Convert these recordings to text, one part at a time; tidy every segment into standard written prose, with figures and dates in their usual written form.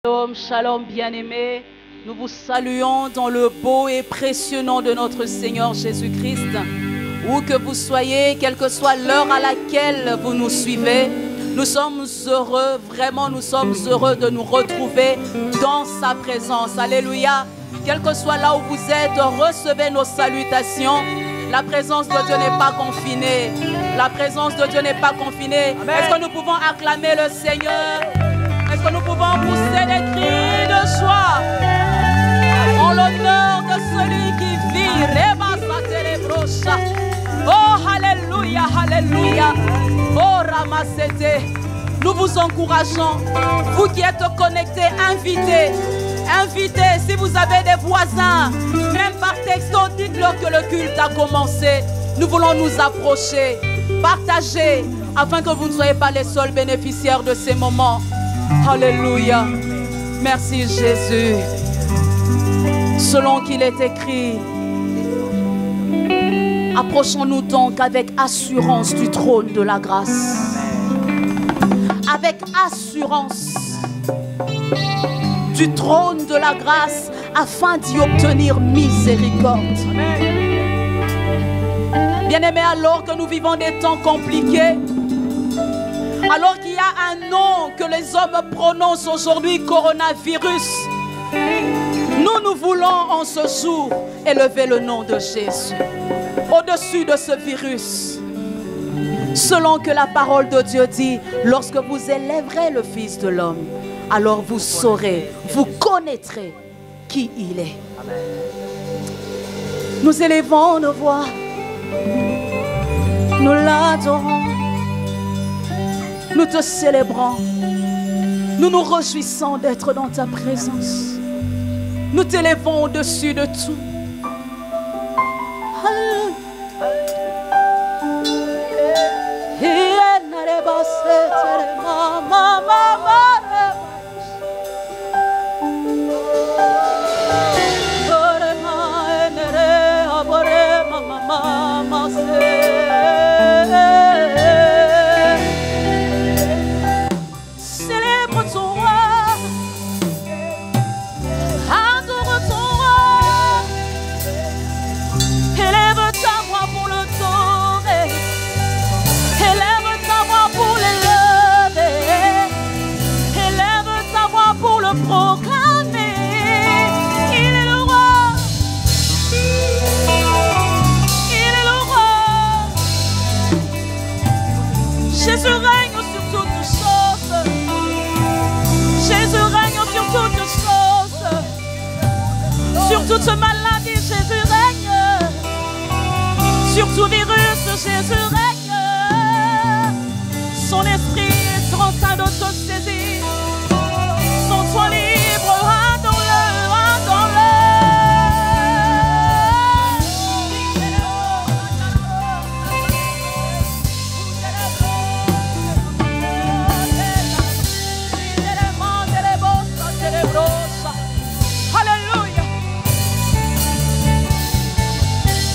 Shalom, shalom bien-aimés, nous vous saluons dans le beau et précieux nom de notre Seigneur Jésus-Christ. Où que vous soyez, quelle que soit l'heure à laquelle vous nous suivez, nous sommes heureux, vraiment nous sommes heureux de nous retrouver dans sa présence. Alléluia. Quel que soit là où vous êtes, recevez nos salutations. La présence de Dieu n'est pas confinée. La présence de Dieu n'est pas confinée. Est-ce que nous pouvons acclamer le Seigneur? Est-ce que nous pouvons pousser des cris de joie en l'honneur de celui qui vit? Oh, alléluia, alléluia. Oh, Ramasete. Nous vous encourageons, vous qui êtes connectés, invitez. Invitez, si vous avez des voisins, même par texto, dites-leur que le culte a commencé. Nous voulons nous approcher, partager, afin que vous ne soyez pas les seuls bénéficiaires de ces moments. Alléluia. Merci Jésus. Selon qu'il est écrit, approchons-nous donc avec assurance du trône de la grâce. Avec assurance du trône de la grâce afin d'y obtenir miséricorde. Bien-aimés, alors que nous vivons des temps compliqués, alors qu'il y a un nom que les hommes prononcent aujourd'hui, coronavirus, nous voulons en ce jour élever le nom de Jésus au-dessus de ce virus. Selon que la parole de Dieu dit, lorsque vous élèverez le Fils de l'homme, alors vous saurez, vous connaîtrez qui il est. Nous élevons nos voix, nous l'adorons. Nous te célébrons. Nous nous réjouissons d'être dans ta présence. Nous t'élèvons au-dessus de tout. Toute maladie, Jésus règne. Sur tout virus, Jésus règne. Son esprit est en train de te saisir. Son toi libre, adore-le, adore-le.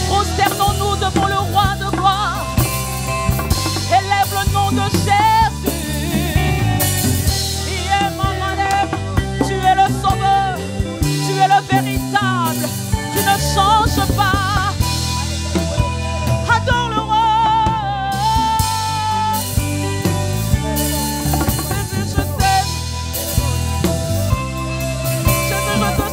Prosternons-nous devant le roi de gloire. Élève le nom de Jésus. Tu es le sauveur, tu es le véritable, tu ne changes pas. Adore le roi. Jésus, je t'aime. Jésus, je te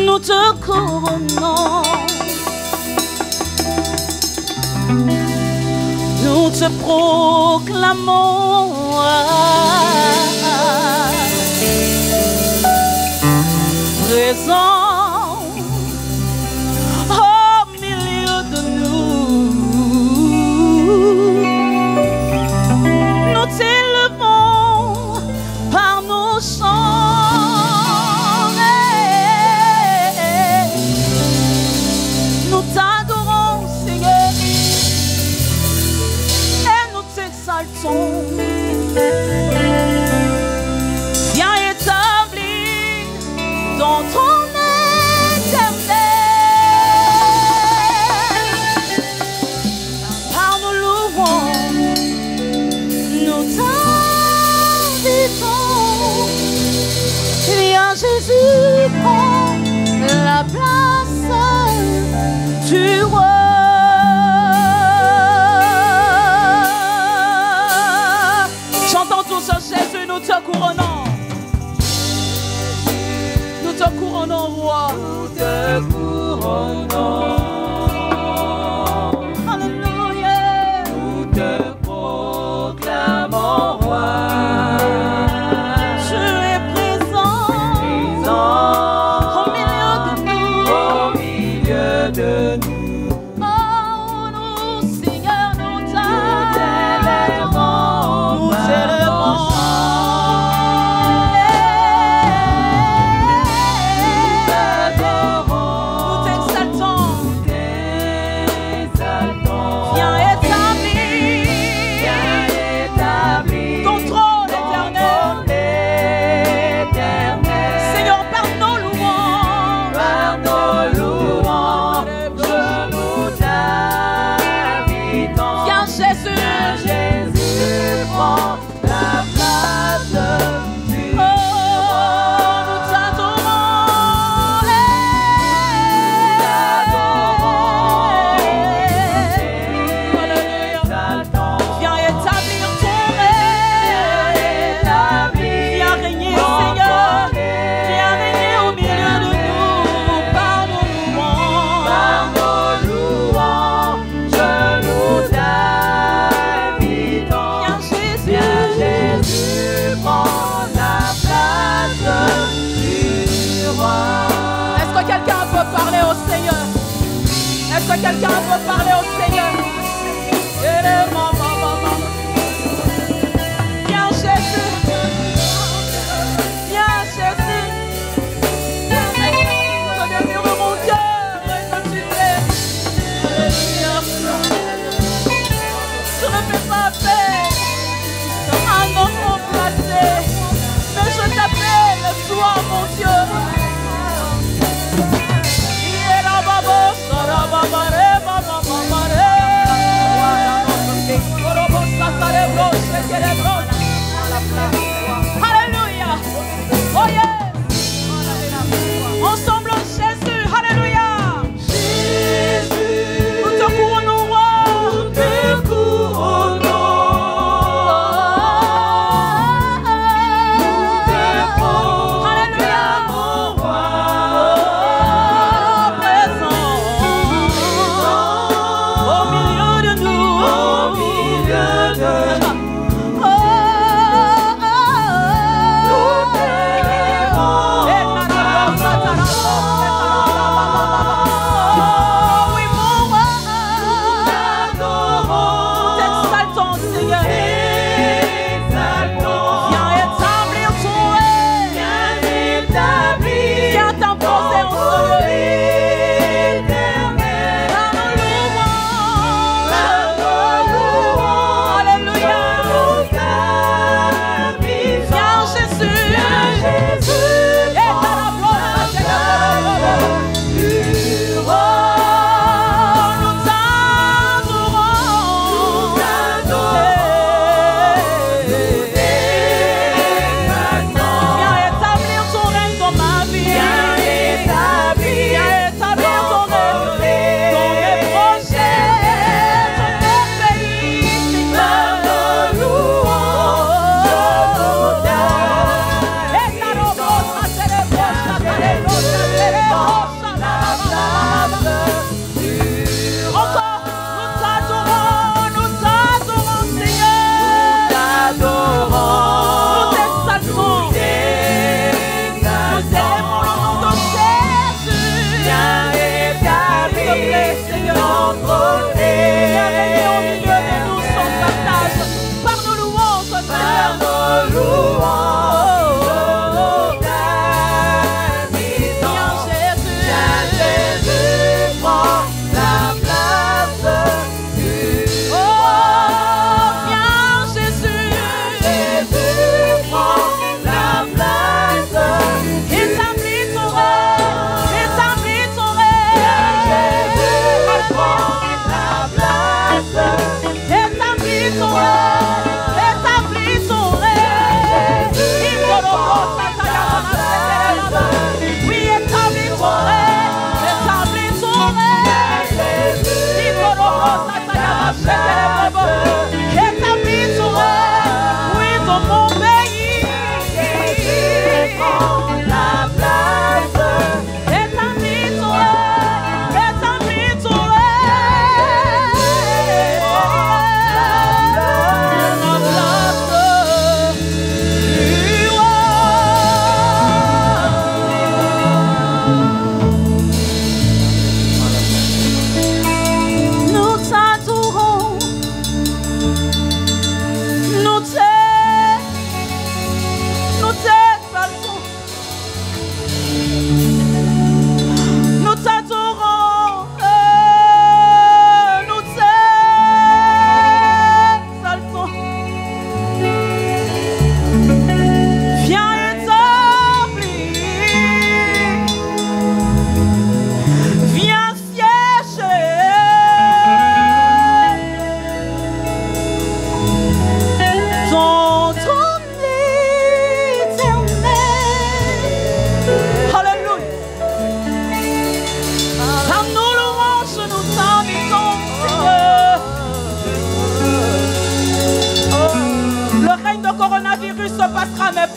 nous te couronnons, nous te proclamons présent au milieu de nous. Nous t'élevons par nos chants. Nous t'adorons, Seigneur. Jésus prend la place du roi. Chantons tous Jésus, nous te couronnons. Nous te couronnons, roi. Nous te couronnons. Alléluia. Nous te proclamons roi. Tu es présent au milieu de nous. Au milieu de nous. Oh, nous, Seigneur, nous t'élèvons. Nous t'élèvons. Nous t'exaltons.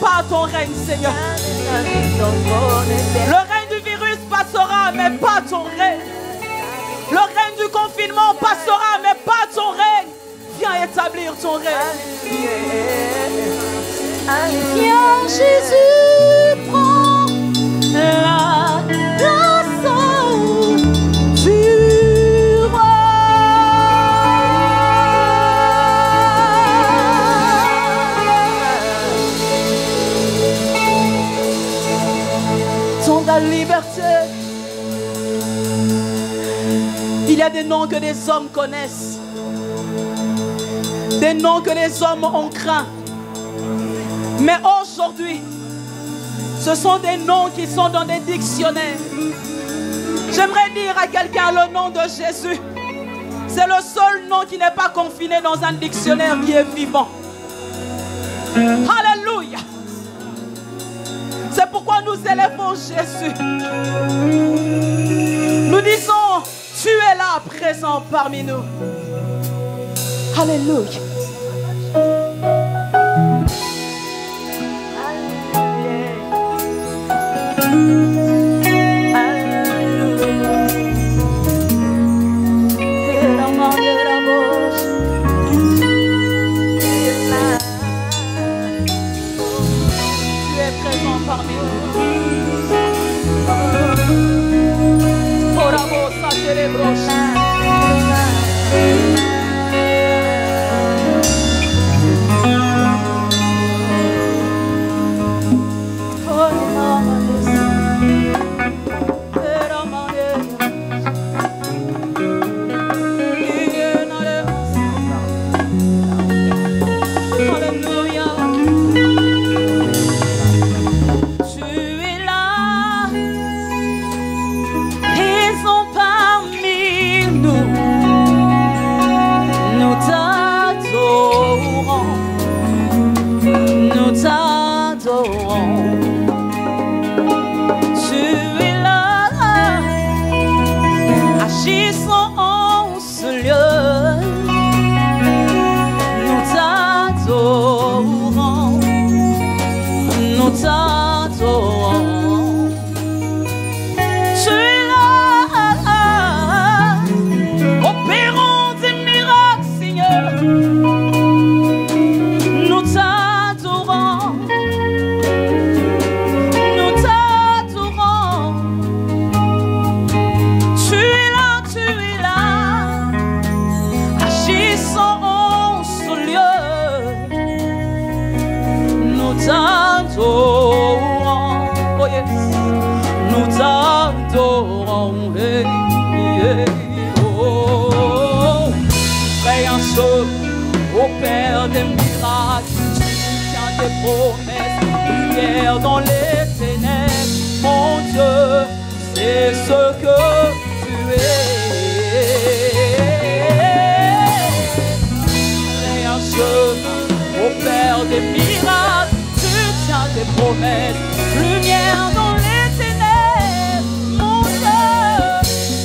pas ton règne, Seigneur. Le règne du virus passera, mais pas ton règne. Le règne du confinement passera, mais pas ton règne. Viens établir ton règne. Viens, Jésus, prends la place du roi. Ton la liberté. Il y a des noms que les hommes connaissent. Des noms que les hommes ont craint. Mais aujourd'hui, ce sont des noms qui sont dans des dictionnaires. J'aimerais dire à quelqu'un le nom de Jésus. C'est le seul nom qui n'est pas confiné dans un dictionnaire, qui est vivant. Alléluia. C'est pourquoi nous élevons Jésus. Nous disons, tu es là, présent parmi nous. Alléluia. Dans les ténèbres, mon Dieu, c'est ce que tu es. Et un chemin au Père des miracles, tu tiens tes promesses, lumière dans les ténèbres, mon Dieu,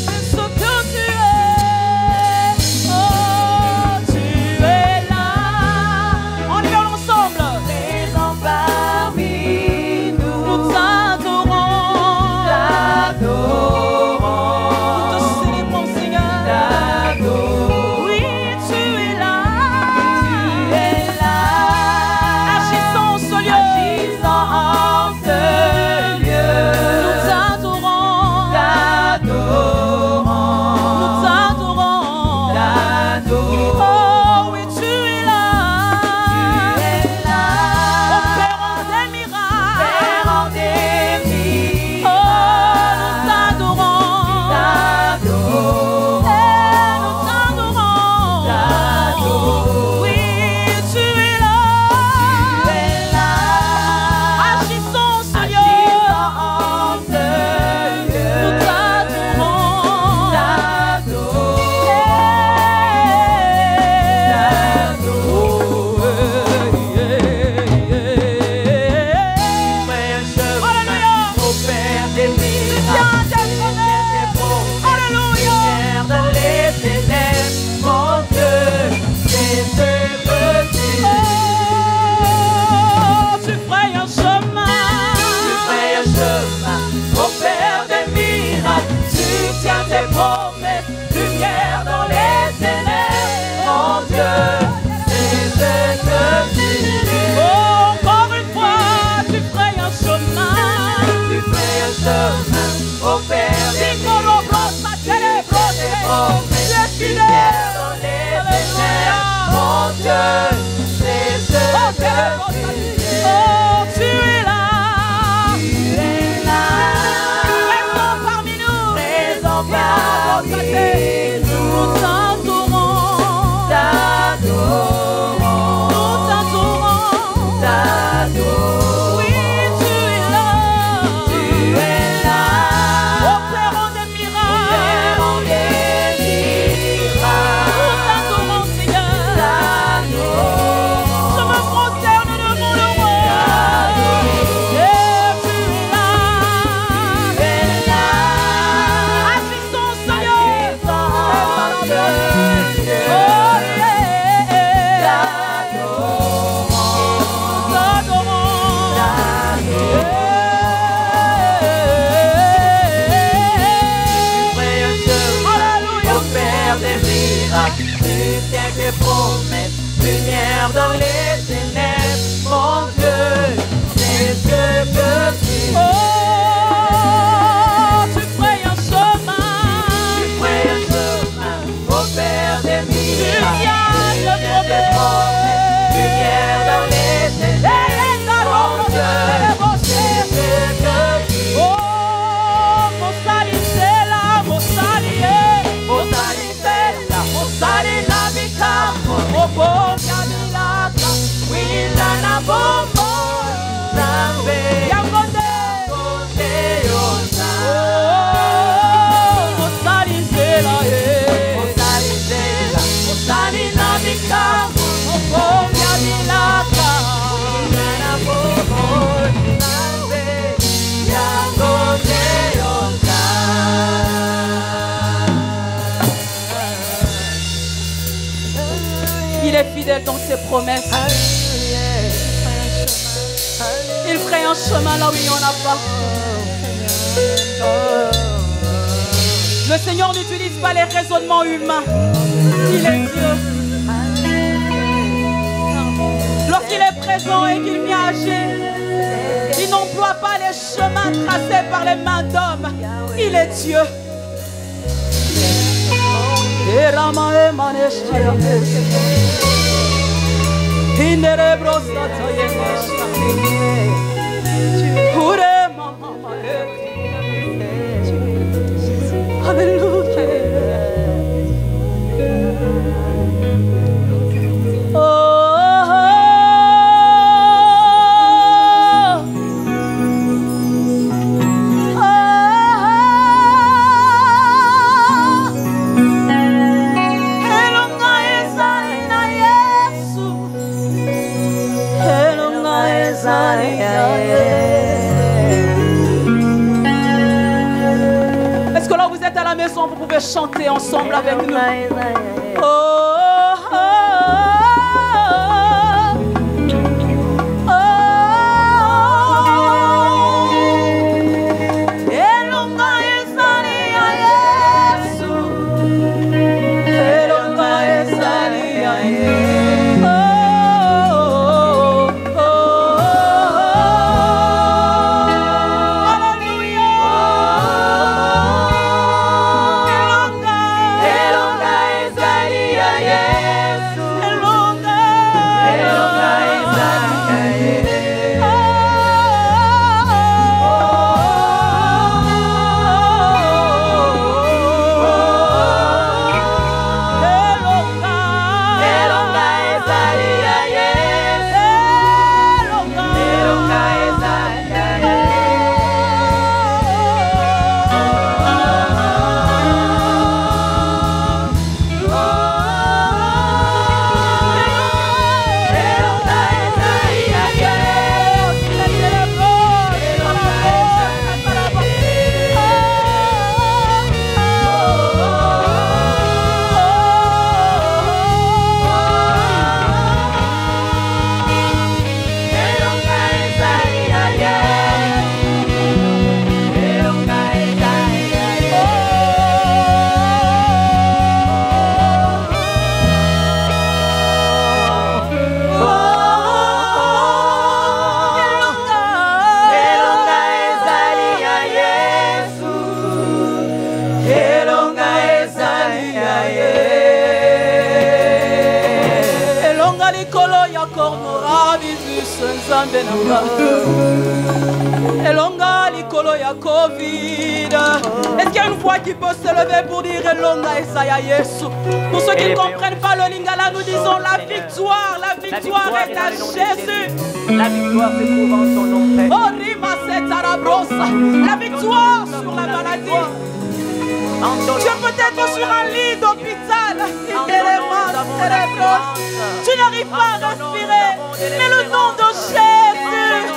c'est ce que tu es. Oh, tu es là. On y va ensemble. Présent parmi nous. un chemin au Père des miracles. Tu es fidèle dans les ténèbres, mon Dieu, c'est ce que tu es. Oh, tu es là. Tu es là, Présent parmi nous. présent parmi nous. Nous t'adorons. Nous t'adorons. Oui, tu es là. Tu es là, Opérant des miracles. opérant des miracles. Nous t'adorons, Seigneur. T'adorons. Je me prosterne devant le roi. Et tu es là. Tu es là, Agissons, Seigneur. agissons, Dieu. Oh, yeah. T'adorons. T'adorons. Fais un chemin Alléluia. au Père des miracles. Tu tiens tes promesses, lumière dans les ténèbres. Mon Dieu, c'est ce que tu es. Oh, tu ferais un chemin. Tu fais un chemin au Père des miracles. tiens Tu tes tiens tes promesses, lumière dans les ténèbres. Mon Dieu, c'est ce que tu es. Oh, mon salut c'est là, mon salut est. Mon salut c'est là, mon salut la victoire. Oh, bon, Camilaka. Oui, la na bombo, zambe, Yangonde. kote yosa. Oh, mon salut c'est là, Mon salut c'est là, mon salut la victoire. oh, bon, Camilaka. La na bombo, zambe, ya kote yosa. Il est fidèle dans ses promesses. Il ferait un chemin là où il n'y en a pas. Le Seigneur n'utilise pas les raisonnements humains. Il est Dieu. Lorsqu'il est présent et qu'il vient agir, il n'emploie pas les chemins tracés par les mains d'hommes. Il est Dieu. Est-ce que là vous êtes à la maison, vous pouvez chanter ensemble avec nous? Oh, oh, oh, oh. Elonga ezali ya Yesu. Elonga ezali ya Yesu. Oh, oh, oh. Hallelujah. Elonga Elonga ezali ya Nzambe nanga Elonga likolo ya Covid. Est-ce qu'il y a une voix qui peut se lever pour dire Elonga Esaya Yesu? Pour ceux qui ne comprennent pas le lingala, nous disons la victoire est à Jésus. La victoire se trouve en son nom, Père. Oh Rima Setarabrosa, la victoire sur la maladie. Tu es peut-être sur un lit d'hôpital. Tu n'arrives pas à respirer. Mais le nom de Jésus,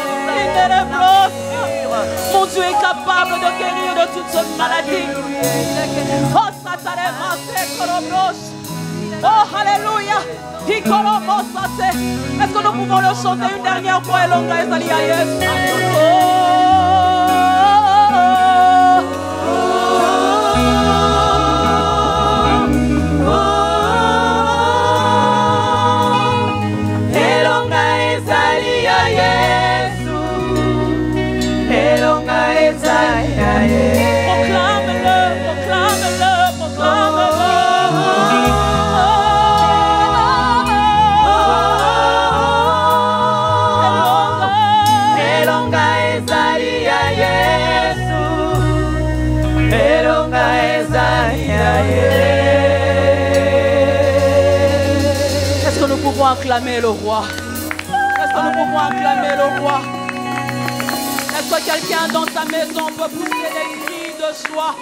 mon Dieu est capable de guérir de toute cette maladie. Oh, oh, alléluia. Est-ce que nous pouvons le chanter une dernière fois? Elonga Esalia Yesu. Proclame-le, proclame-le, proclame-le. Elonga Esalia Yesu, Elonga Esalia Yesu. Est-ce que nous pouvons acclamer le roi? Est-ce que nous pouvons acclamer le roi? Est-ce que quelqu'un dans sa maison peut pousser des cris de joie?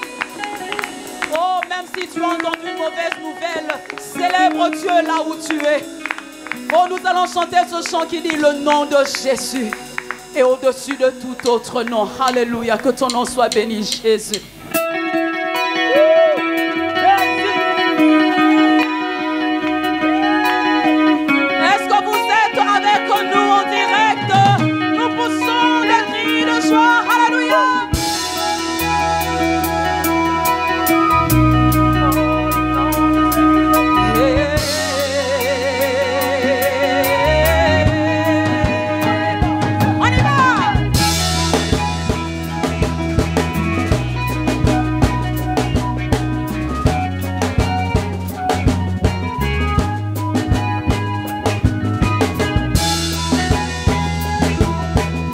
Oh, même si tu entends une mauvaise nouvelle, célèbre Dieu là où tu es. Oh, nous allons chanter ce chant qui dit le nom de Jésus est au-dessus de tout autre nom. Alléluia, que ton nom soit béni, Jésus. Est-ce que vous êtes avec nous en direct? Nous poussons des cris de joie. Alléluia. On y va.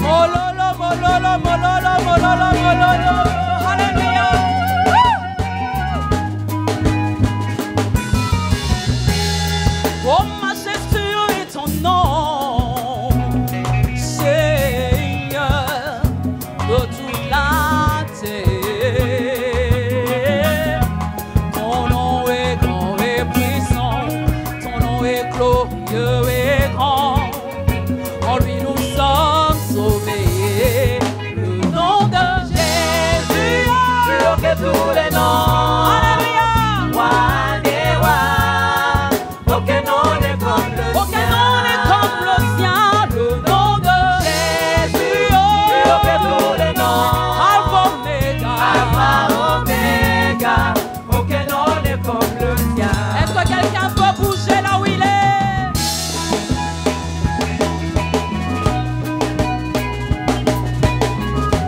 Mololo, mololo, mololo, mololo, mololo. Alléluia. Oh, majestueux est ton nom, Seigneur de toute la terre. Ton nom est grand et puissant, ton nom est glorieux et grand. En lui nous sommes sauvés. Le nom de Jésus, Plus haut que tous les noms. alléluia. Roi des rois. Aucun nom n'est comme le Aucun nom n'est comme le sien. Le nom de Jésus, Plus haut que tous les noms. Alpha Omega. Alpha, Omega. Aucun nom n'est comme le sien. Est-ce que quelqu'un peut bouger là où il est?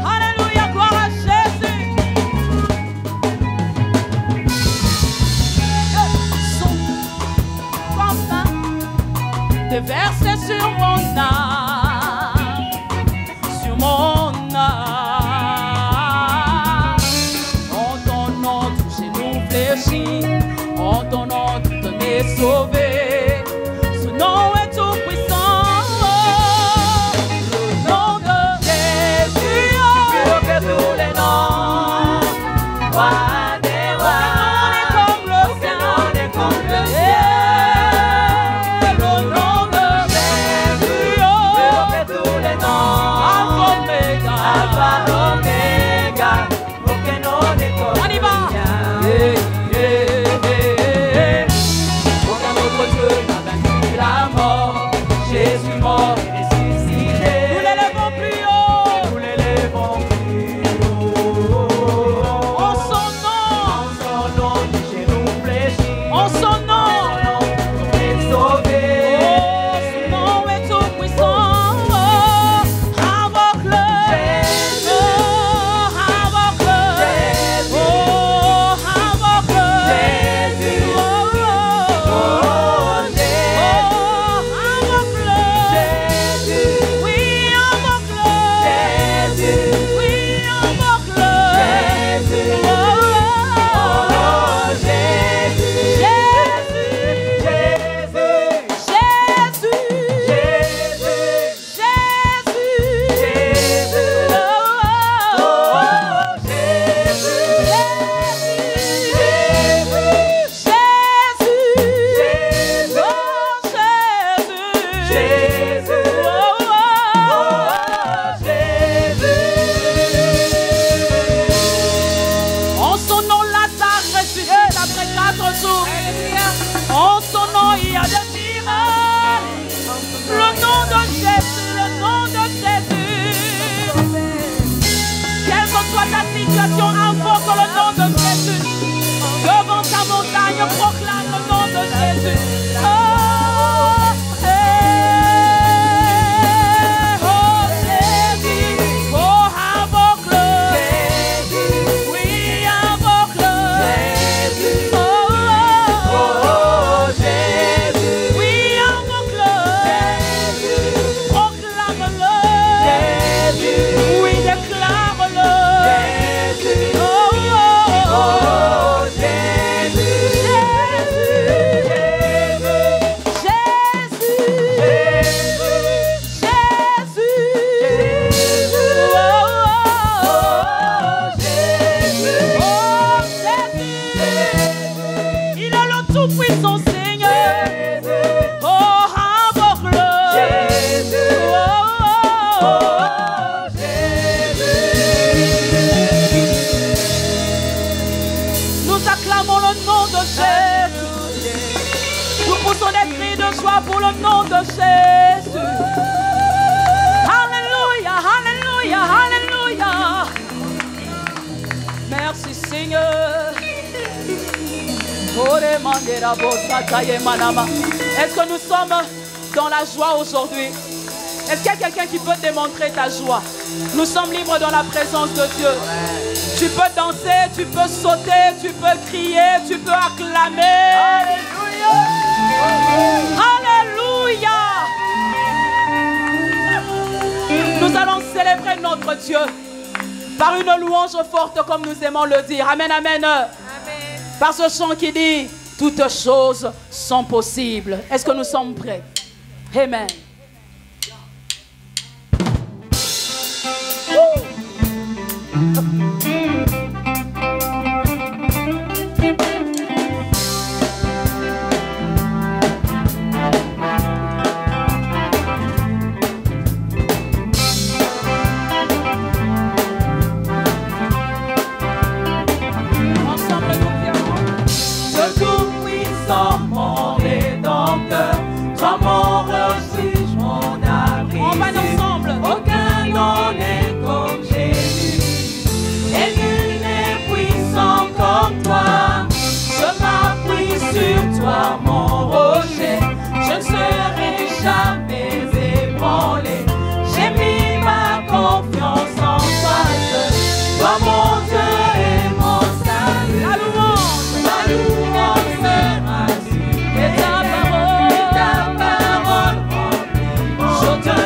Alléluia, gloire à Jésus. Son parfum déversé sur mon âme, sur mon âme. En ton nom, tous genoux fléchis, en ton nom, tout m'est sauvé. Ce nom est tout puissant. Le nom de Jésus, Plus haut que tous les noms. Roi des rois. aucun nom n'est comme le sien. Le nom de Jésus, Plus haut que tous les noms. Alpha Omega. Alpha, Omega. Aucun nom n'est comme On y va. le sien. Aucun nom ta situation, invoque le nom de Jésus. Devant ta montagne, proclame le nom de Jésus. Oh, Jésus. Oh, invoque-le. Oui, invoque-le. Oh, Jésus. oui, invoque-le. Proclame-le. Oui, déclare-le. Oh, il est le tout-puissant Seigneur. Oh, invoque-le. Nous acclamons le nom de Jésus. Nous poussons des cris de joie pour le nom de Jésus. Alléluia, alléluia, alléluia. Merci Seigneur. Est-ce que nous sommes dans la joie aujourd'hui? Est-ce qu'il y a quelqu'un qui peut démontrer ta joie? Nous sommes libres dans la présence de Dieu. Tu peux danser, tu peux sauter, tu peux crier, tu peux acclamer. Alléluia! Alléluia! Nous allons célébrer notre Dieu par une louange forte comme nous aimons le dire. Amen, amen. Par ce chant qui dit, toutes choses sont possibles. Est-ce que nous sommes prêts? Amen. Mon rédempteur, toi mon refuge, mon abri. On va ensemble. Aucun nom n'est comme Jésus, et nul n'est puissant comme toi. Je m'appuie sur toi, mon rocher, je ne serai jamais ébranlé. J'ai mis ma confiance en toi seul, toi mon Dieu et mon salut. La louange. Ma louange sera Et ta parole. je te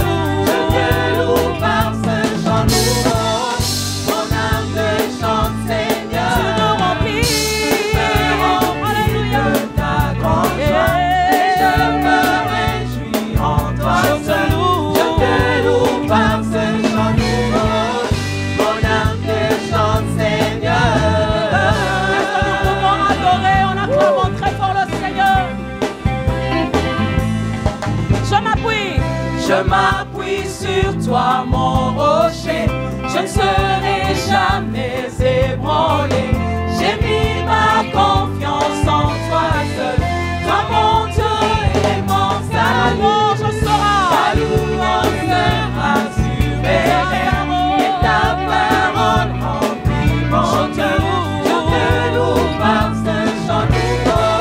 loue par ce chant nouveau. Mon âme te chante, Seigneur. Tu me remplis. Alléluia. De ta grande joie. Et je me réjouis en toi. Je te loue par ce chant nouveau. Mon âme te chante, Seigneur. Est-ce que nous pouvons adorer en acclamant très fort le Seigneur? Je m'appuie sur toi, mon rocher. Je ne serai jamais ébranlé. J'ai mis ma confiance en toi seul. Toi, mon Dieu et mon salut. Je serai. Ta louange sera sûre. Et ta parole remplit mon cœur. Je te loue par ce chant nouveau.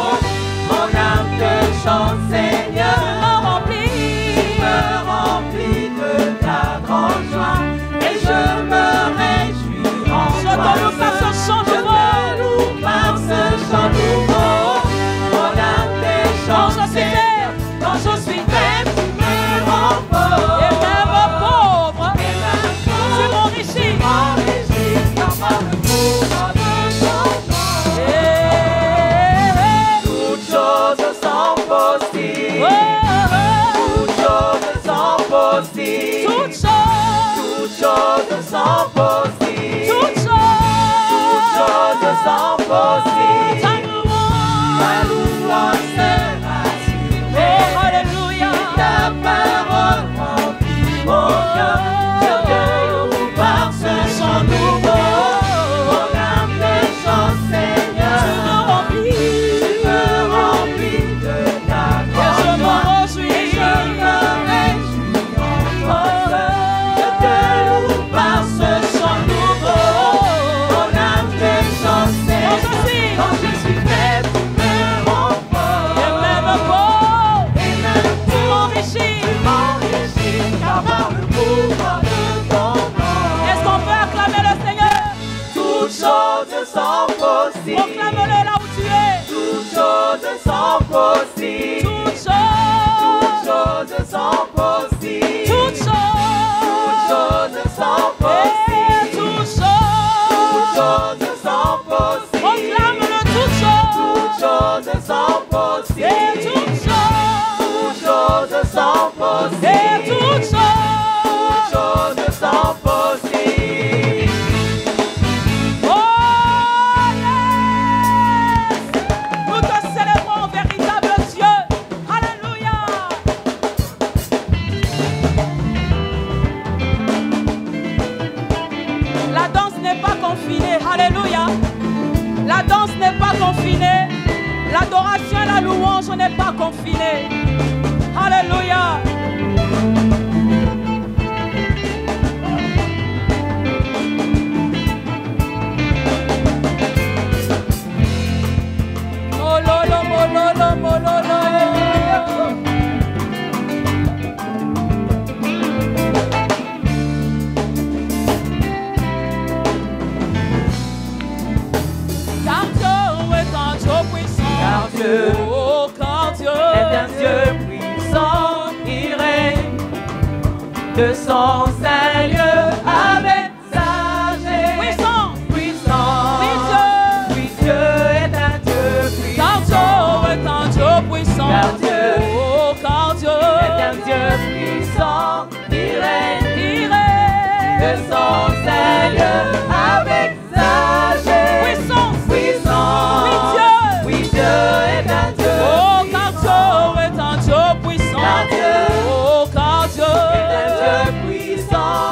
Mon âme te chante, Seigneur. Rempli de ta grande joie, et je me réjouis en Je toi. te loue par ce chant nouveau. Je te loue par ce chant nouveau. Mon âme te chante, Quand je suis faible, quand je suis faible, tu me rends fort. et même pauvre, Et même tu m'enrichis. car par le pouvoir de ton nom, toutes choses sont possibles. Toutes choses sont possibles. Toutes choses. Toutes choses sont possibles. Toutes choses. Toutes choses sont possibles. Ta louange. Ma louange sera sûre. Oh, alléluia. Ta parole remplit mon cœur. Je te loue par ce chant nouveau. Mon âme te chante, Seigneur. Tu me remplis. Tu me remplis de ta Et je grande me joie. réjouis. Et je me réjouis en toi seul. Je te loue par ce chant nouveau. choses sont possibles. Proclame-le là où tu es. Toutes choses sont possibles. Toutes choses sont possibles. Toutes choses sont possibles. Toutes choses sont possibles. Proclame-le toutes choses sont possibles. Toutes choses sont possibles. toutes choses sont possibles. Oh yes! Nous te célébrons, véritable Dieu. Alléluia. La danse n'est pas confinée. Alléluia. La danse n'est pas confinée. L'adoration et la louange n'est pas confinée. Alléluia. Mololo, mololo, mololo. Car Dieu est un Dieu puissant. Car Dieu oh, car Dieu est un Dieu puissant. Il règne de son saint lieu avec sagesse. puissant. Puissant. Oui, Dieu. Oui, Dieu est un Dieu Car puissant. Dieu est un Dieu puissant. Car Dieu oh, car Dieu est un Dieu puissant. Il règne il de est son saint lieu avec sagesse. puissance. Puissant. Oui, Dieu. Oui, Dieu est un Dieu. Oh, car Dieu est un Dieu puissant. Car Dieu oh, car Dieu est un Dieu puissant.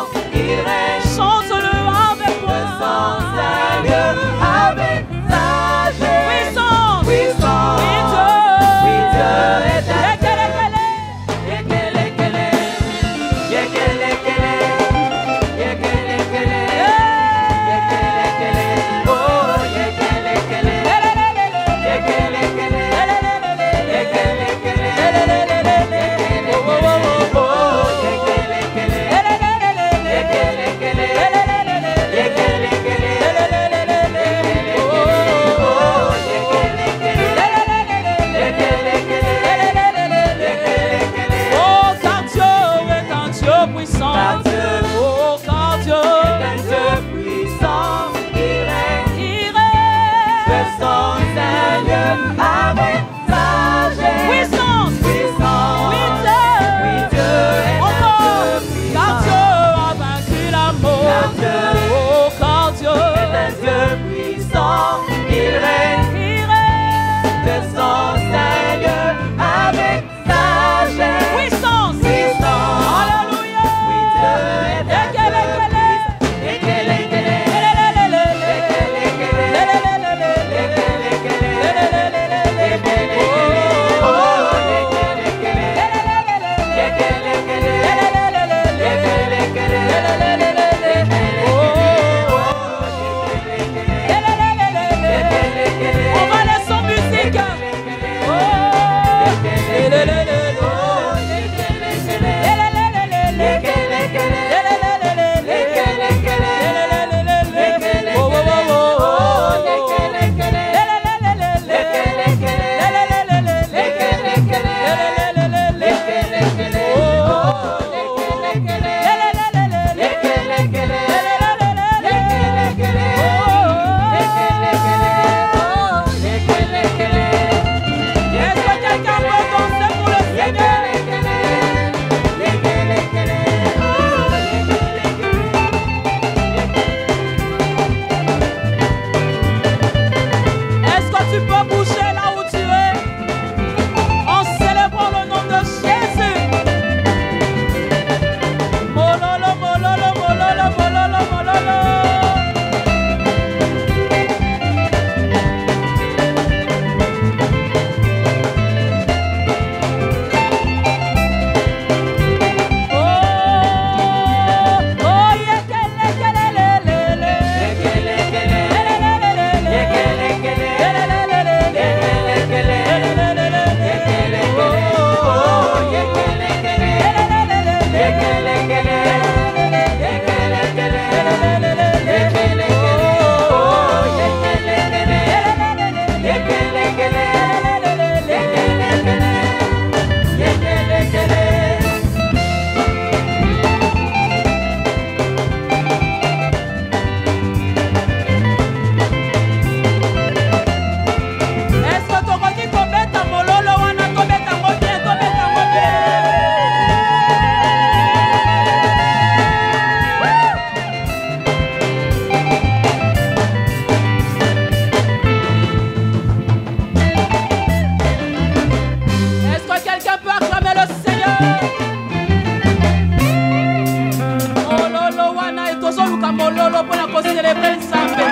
célébrer le Sambé.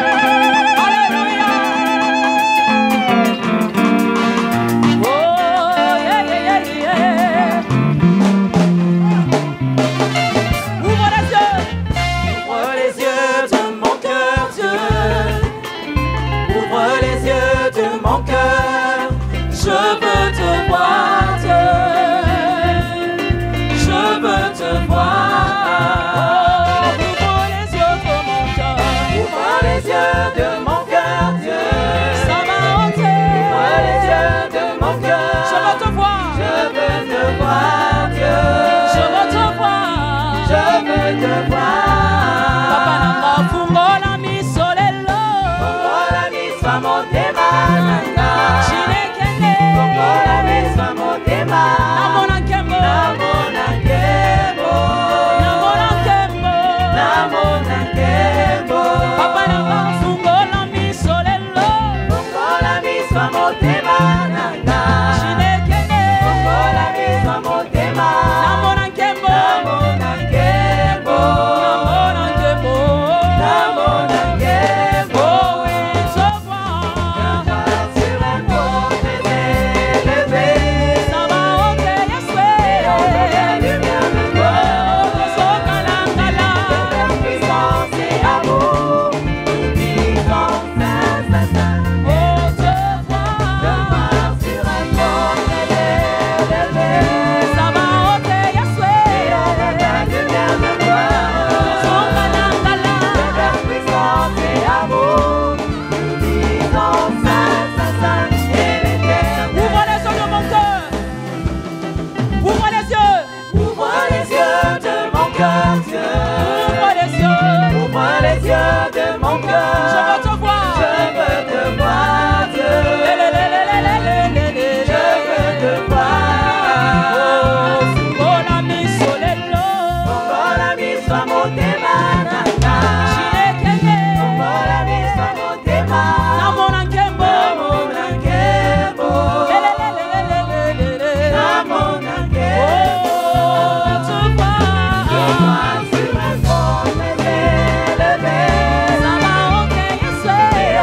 Alléluia. Oh, yeah, yeah, yeah, yeah. Ouvre les yeux. Ouvre les yeux de mon cœur, Dieu. Ouvre les yeux de mon cœur. Je veux te voir, Dieu. Je veux te voir. Ouvre les yeux de mon cœur. Ouvre les yeux de mon cœur, Dieu. Ça va entier. Ouvre les yeux de mon cœur. Je veux te voir. Je veux te voir, Dieu. Je veux te voir. Je veux te voir. Papa nanga fungola misolelo. Fungola miswa motema nanga. Chinekene. Fungola miswa motema. Namona nkembo. Namona nkembo. Namona nkembo. Namona nkembo. Papa nanga fungola misolelo. Fungola miswa motema nanga. Chinekene. Fungola miswa motema. Namona nkembo. Namona nkembo. Namona nkembo. Namona nkembo. Oh oui, je vois. Sur un pont très élevé. Ça va ôter les souhaits. Lumière de toi. Sokalangala. Puissance et amour. Nous vivons saint, saint, saint. Oh, je vois. Sur un pont très élevé. Ça va ôter les souhaits. Lumière de toi. Sokalangala. Puissance et amour. Nous vivons saint, saint, saint. Et l'éternel. Ouvre les yeux de mon cœur. Ouvre les yeux. Ouvre les yeux de mon cœur, Dieu. Ouvre les yeux. Ouvre les yeux de mon cœur. Je veux te voir. Je veux te voir, Dieu. Je veux te voir. Fungola misolelo. Fungola miswa motema nanga. Chinekene. Fungola miswa motema. Namona nkembo. Namona nkembo. Namona nkembo. Oh, tu vois. Sur un pont très élevé. Ça va ôter les souhaits.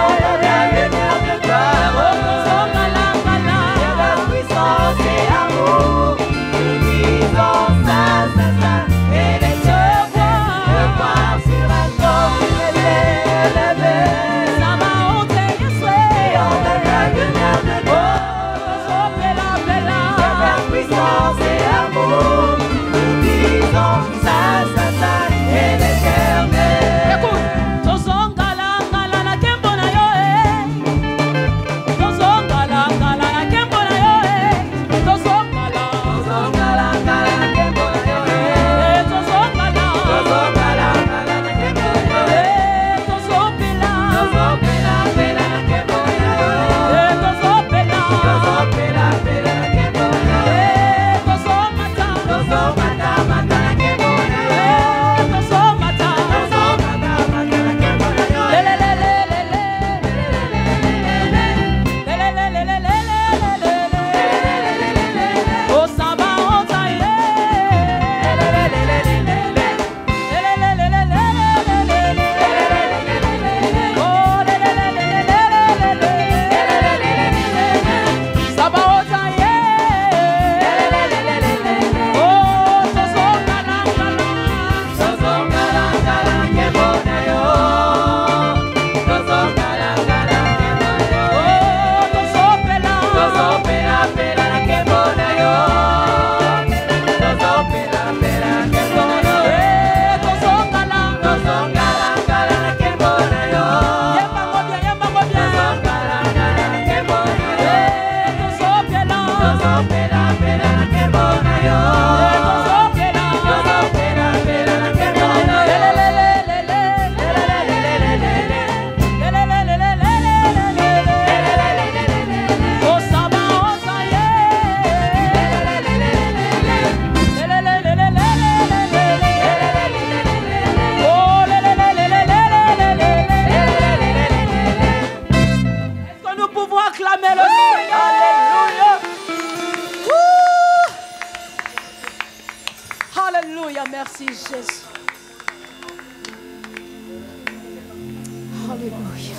Alléluia.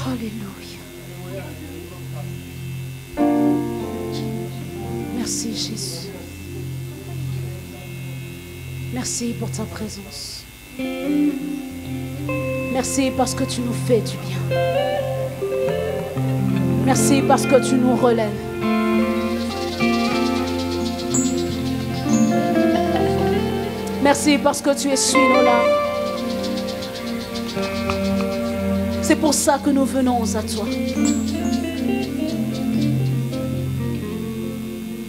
Alléluia. Merci Jésus. Merci pour ta présence. Merci parce que tu nous fais du bien. Merci parce que tu nous relèves. Merci parce que tu essuies nos larmes. C'est pour ça que nous venons à toi.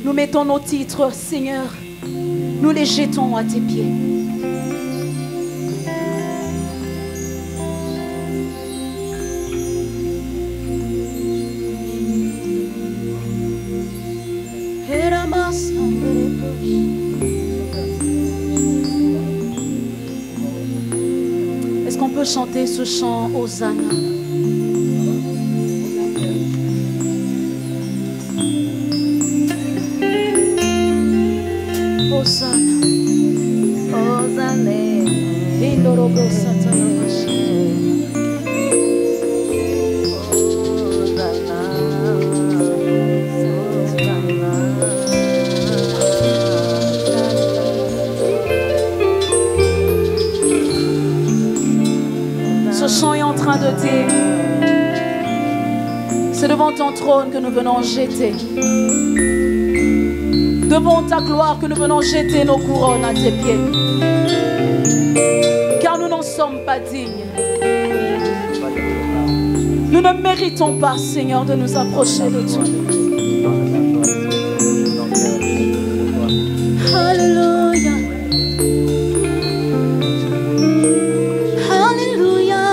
Nous mettons nos titres, Seigneur. Nous les jetons à tes pieds. Est-ce qu'on peut chanter ce chant Hosanna? Hosanna, Hosanna, Indorobo Satayamashi. Ce chant est en train de dire, c'est devant ton trône que nous venons jeter. Devant ta gloire que nous venons jeter nos couronnes à tes pieds. Car nous n'en sommes pas dignes. Nous ne méritons pas, Seigneur, de nous approcher de toi. Alléluia. Alléluia.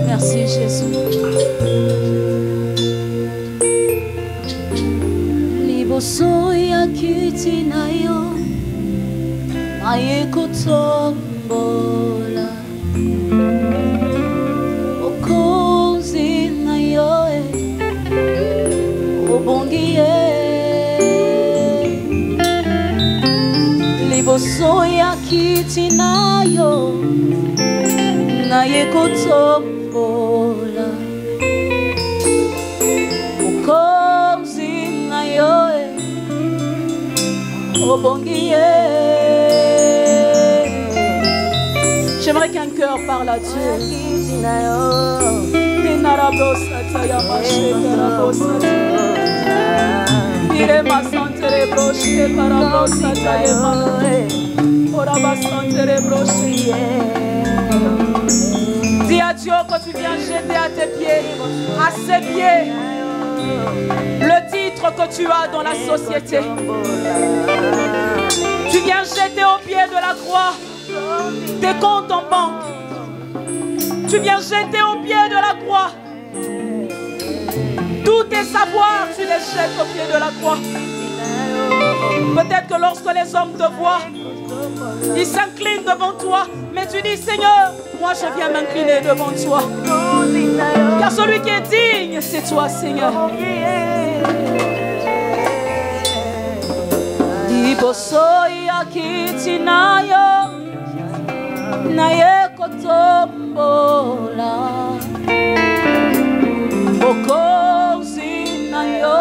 Merci Jésus. Libosoya kitinayo ayekotombola okozi nayo obongie libosoya kitinayo ayekotombola okozi nayo j'aimerais qu'un cœur parle à Dieu. Dis à Dieu que tu viens jeter à tes pieds, à ses pieds, le titre que tu as dans la société. Tu viens jeter au pied de la croix tes comptes en banque. Tu viens jeter au pied de la croix tous tes savoirs, tu les jettes au pied de la croix. Peut-être que lorsque les hommes te voient, ils s'inclinent devant toi, mais tu dis Seigneur, moi je viens m'incliner devant toi. Car celui qui est digne, c'est toi, Seigneur. Libosoya kitinayo naye kotombola okozi nayo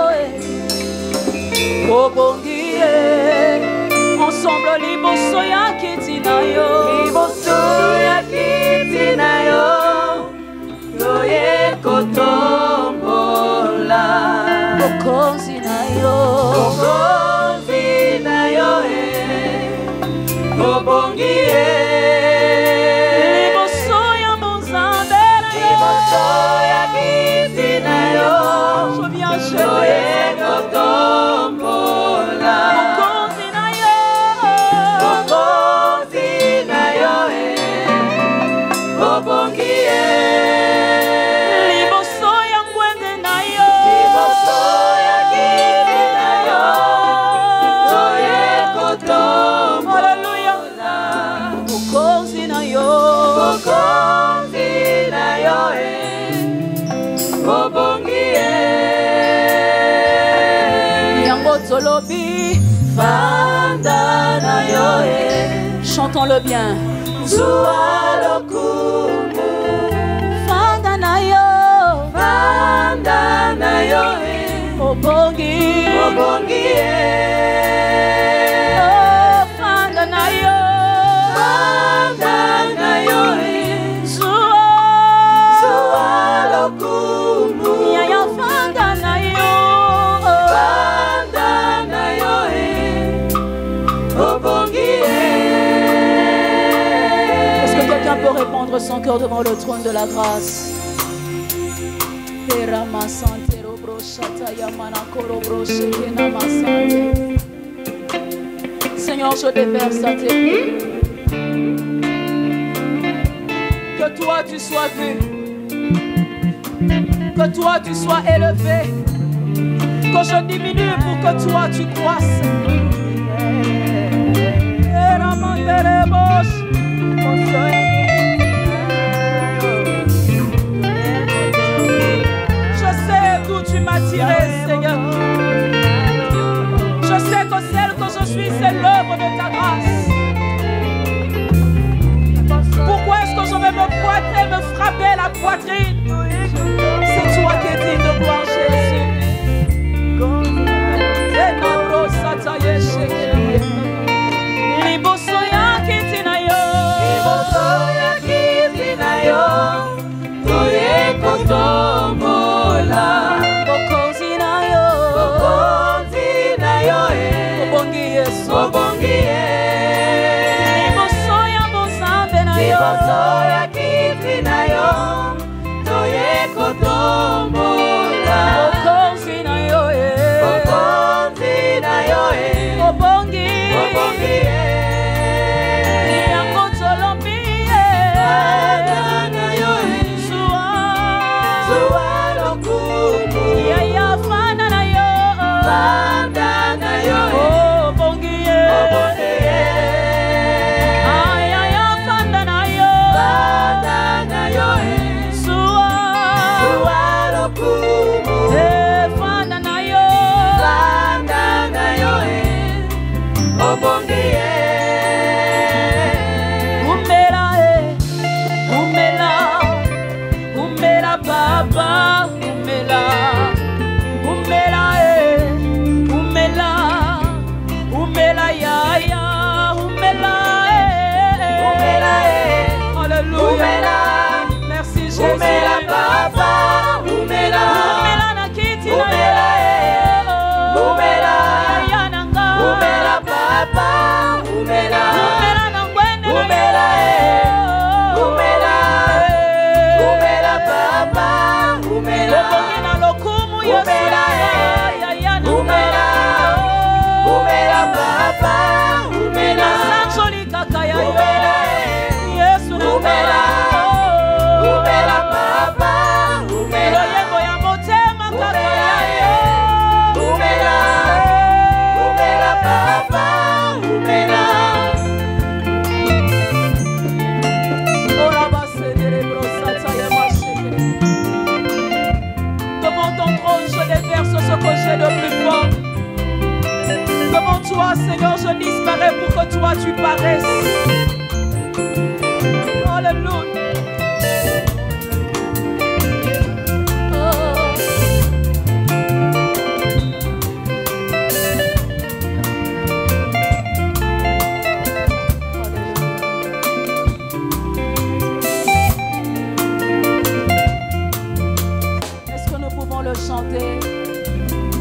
obongie ensemble libosoya kitinayo yoye kotombola okozi nayo obongie libosoya monzambela libosoya kitinayo je viens jeter kotombola okozi nayo obongie libosoya mwende nayo libosoya kitinayo yoye kotombola tolobi. Fanda na yoe. Chantons-le bien. Zua lokumu. Fanda na yo. Fanda na yoe. Obongi. Obongi Oh, fanda na yo. Fanda na yoe. Zua lokumu. Yaya fanda na yo. Fanda na yoe. Obongi Est-ce que quelqu'un peut répandre son cœur devant le trône de la grâce? Seigneur, je déverse à tes pieds. Que toi tu sois vu. Que toi tu sois élevé. Que je diminue pour que toi tu croisses. Je sais d'où tu m'as tiré, Seigneur. Je sais que celle que je suis, c'est l'œuvre de ta grâce. Pourquoi est-ce que je vais me pointer, me frapper la poitrine? C'est toi qui es digne de gloire, Jésus. Libosoya kitinayo. Libosoya kitinayo. Toye kotombola. Bokonzi nayo. Bokonzi nayo Obongi Yesu. Obongi Libosoya bozambe nayo. Libosoya kitinayo. Toye kotombola. Bokonzi nayo. Bokonzi nayo Obongi. Obongi Yango tolobi. Fanda nayo Zua lokumu. Yaya fanda nayo. Fanda nayo Obongi. Obongi Ayaya fanda nayo. Fanda nayo Zua lokumu. Fanda nayo. Fanda nayo Obongi Umela, umela, umela baba, umela, umela, umela, umela yaya, umela, Umela Alléluia. Umela Merci Jésus. Umela papa Umela Umela na kiti na Umela Umela yaya nanga. Umela papa Umela Umela na ngwende na Umela yo. Umela Umela papa Umela Obongi na lokumu Yesu. Umela Yaya nanga. Umela Umela papa Umela Sanjoli kaka ya yo. Umela Yesu nanga. Umela Umela papa Umela Loyengo ya motema kaka ya yo. Umela Umela papa Umela Ora basedere brosata ya masheke. Devant ton trône, je déverse ce que j'ai de plus fort. Devant toi, Seigneur, je disparais pour que toi tu paraisses. Alléluia. Est-ce que nous pouvons le chanter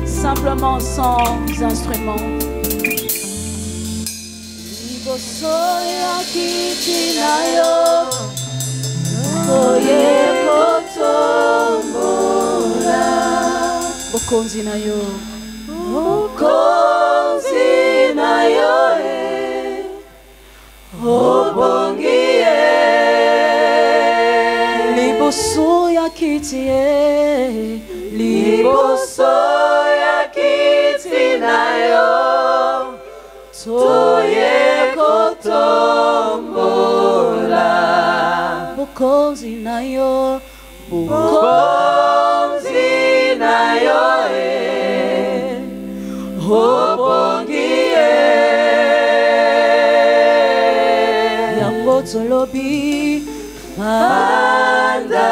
simplement sans instrument? Libosoya kitinayo, toye kotombola. Bokonzi nayo. Bokonzi nayo Obongi Libosoya kitie. Libosoya kitinayo. Toye kotombola. Bokonzi nayo. Bokonzi nayo Tolobi Fanda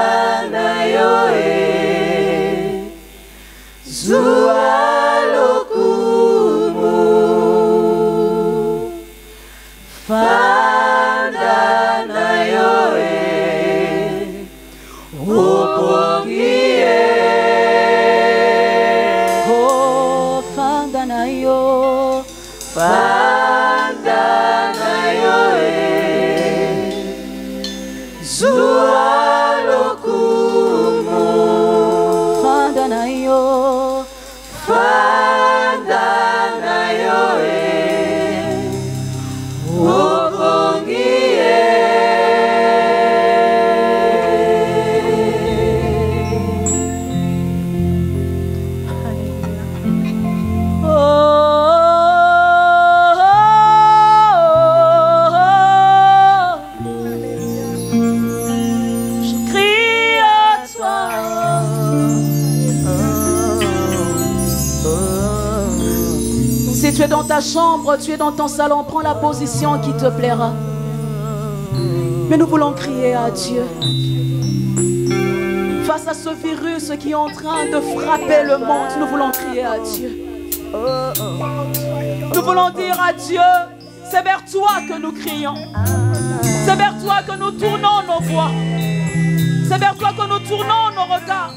na yo Zua lokumu Fanda na yo Okongie Oh Fanda na yo Fanda na yo Zua lokumu Fanda na yo Fanda na yo Okongie Si tu es dans ta chambre, tu es dans ton salon, prends la position qui te plaira. Mais nous voulons crier à Dieu. Face à ce virus qui est en train de frapper le monde, nous voulons crier à Dieu. Nous voulons dire à Dieu, c'est vers toi que nous crions. C'est vers toi que nous tournons nos voix. C'est vers toi que nous tournons nos regards.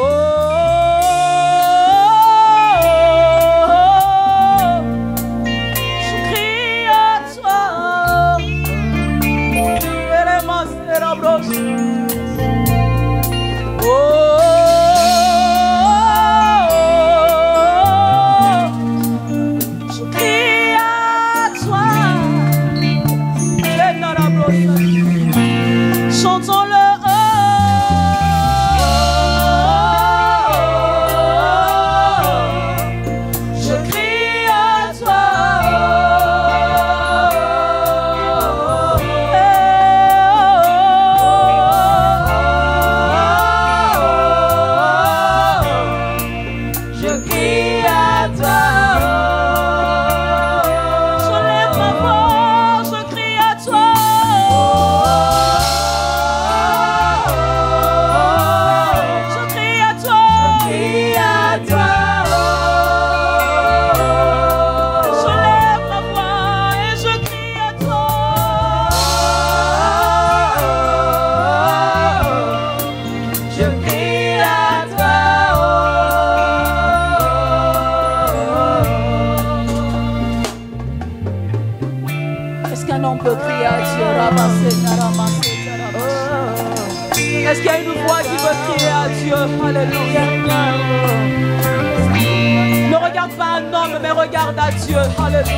Je crie à toi. Je crie à toi. Chantons-le. Je crie à toi. Je crie à toi. Je lève ma voix, je crie à toi. Je crie à toi. Crie à toi. Je lève ma voix et je crie à toi. Je crie à toi. Est-ce qu'un homme peut crier à Dieu? Est-ce qu'il y a une voix qui veut crier à Dieu? Alléluia. Ne regarde pas un homme, mais regarde à Dieu. Alléluia.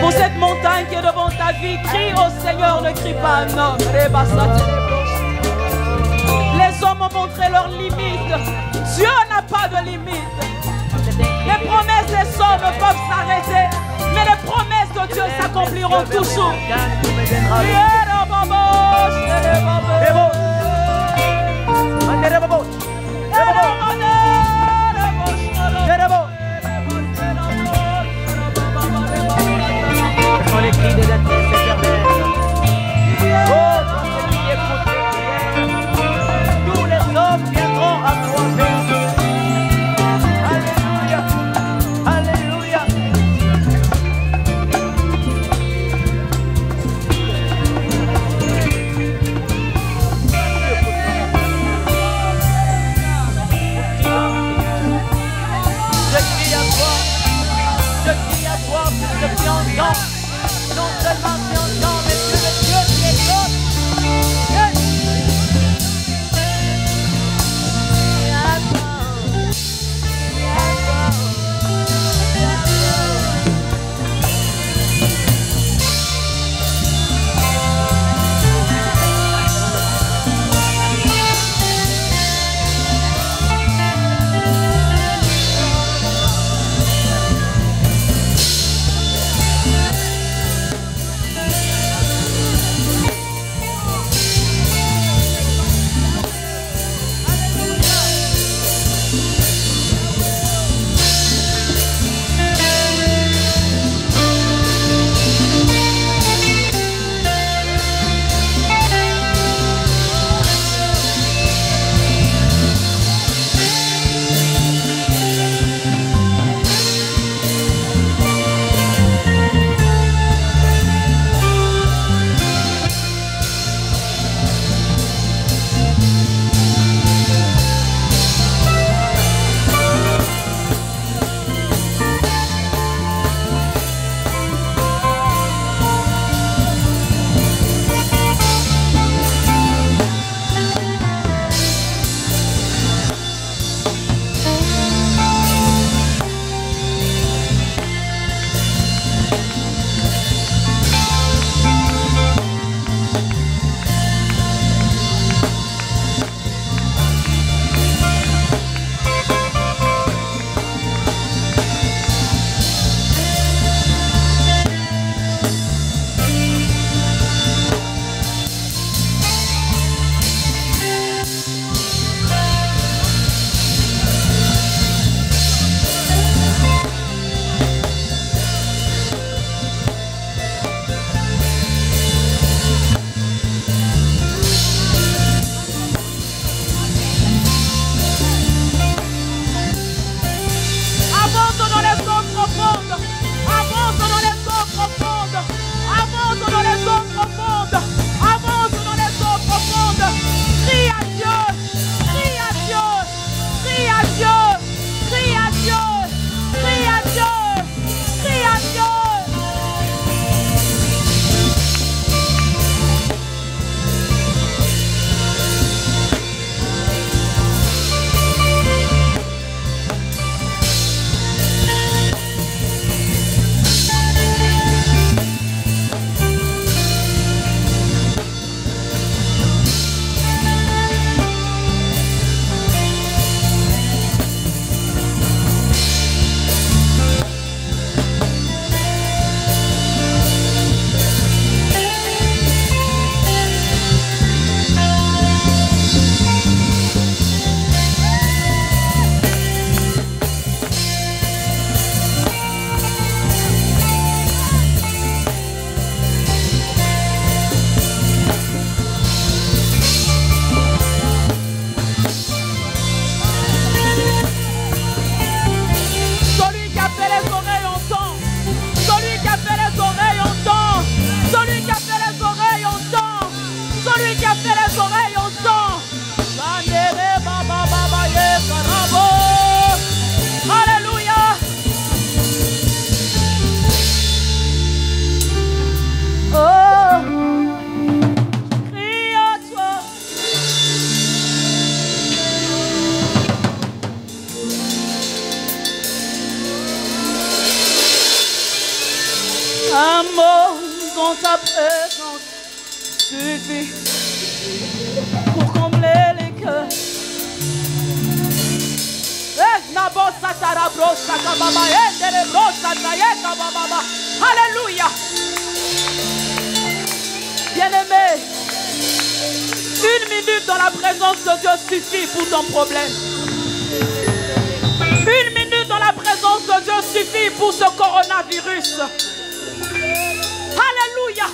Pour cette montagne qui est devant ta vie, crie au Seigneur, ne crie pas à un homme. Les hommes ont montré leurs limites. Dieu n'a pas de limites. Les promesses des hommes peuvent s'arrêter, mais les promesses de Dieu s'accompliront toujours. Sont les cris des êtres éternels. Oh, quand celui écoute les prières, tous les hommes viendront à toi. Alléluia, alléluia. Ouvrez les oreilles, on sent. Alléluia. Oh, crie à toi. Un mot dans ta présence suffit pour combler les cœurs. Alléluia. Bien-aimé, 1 minute dans la présence de Dieu suffit pour ton problème. 1 minute dans la présence de Dieu suffit pour ce coronavirus. Alléluia.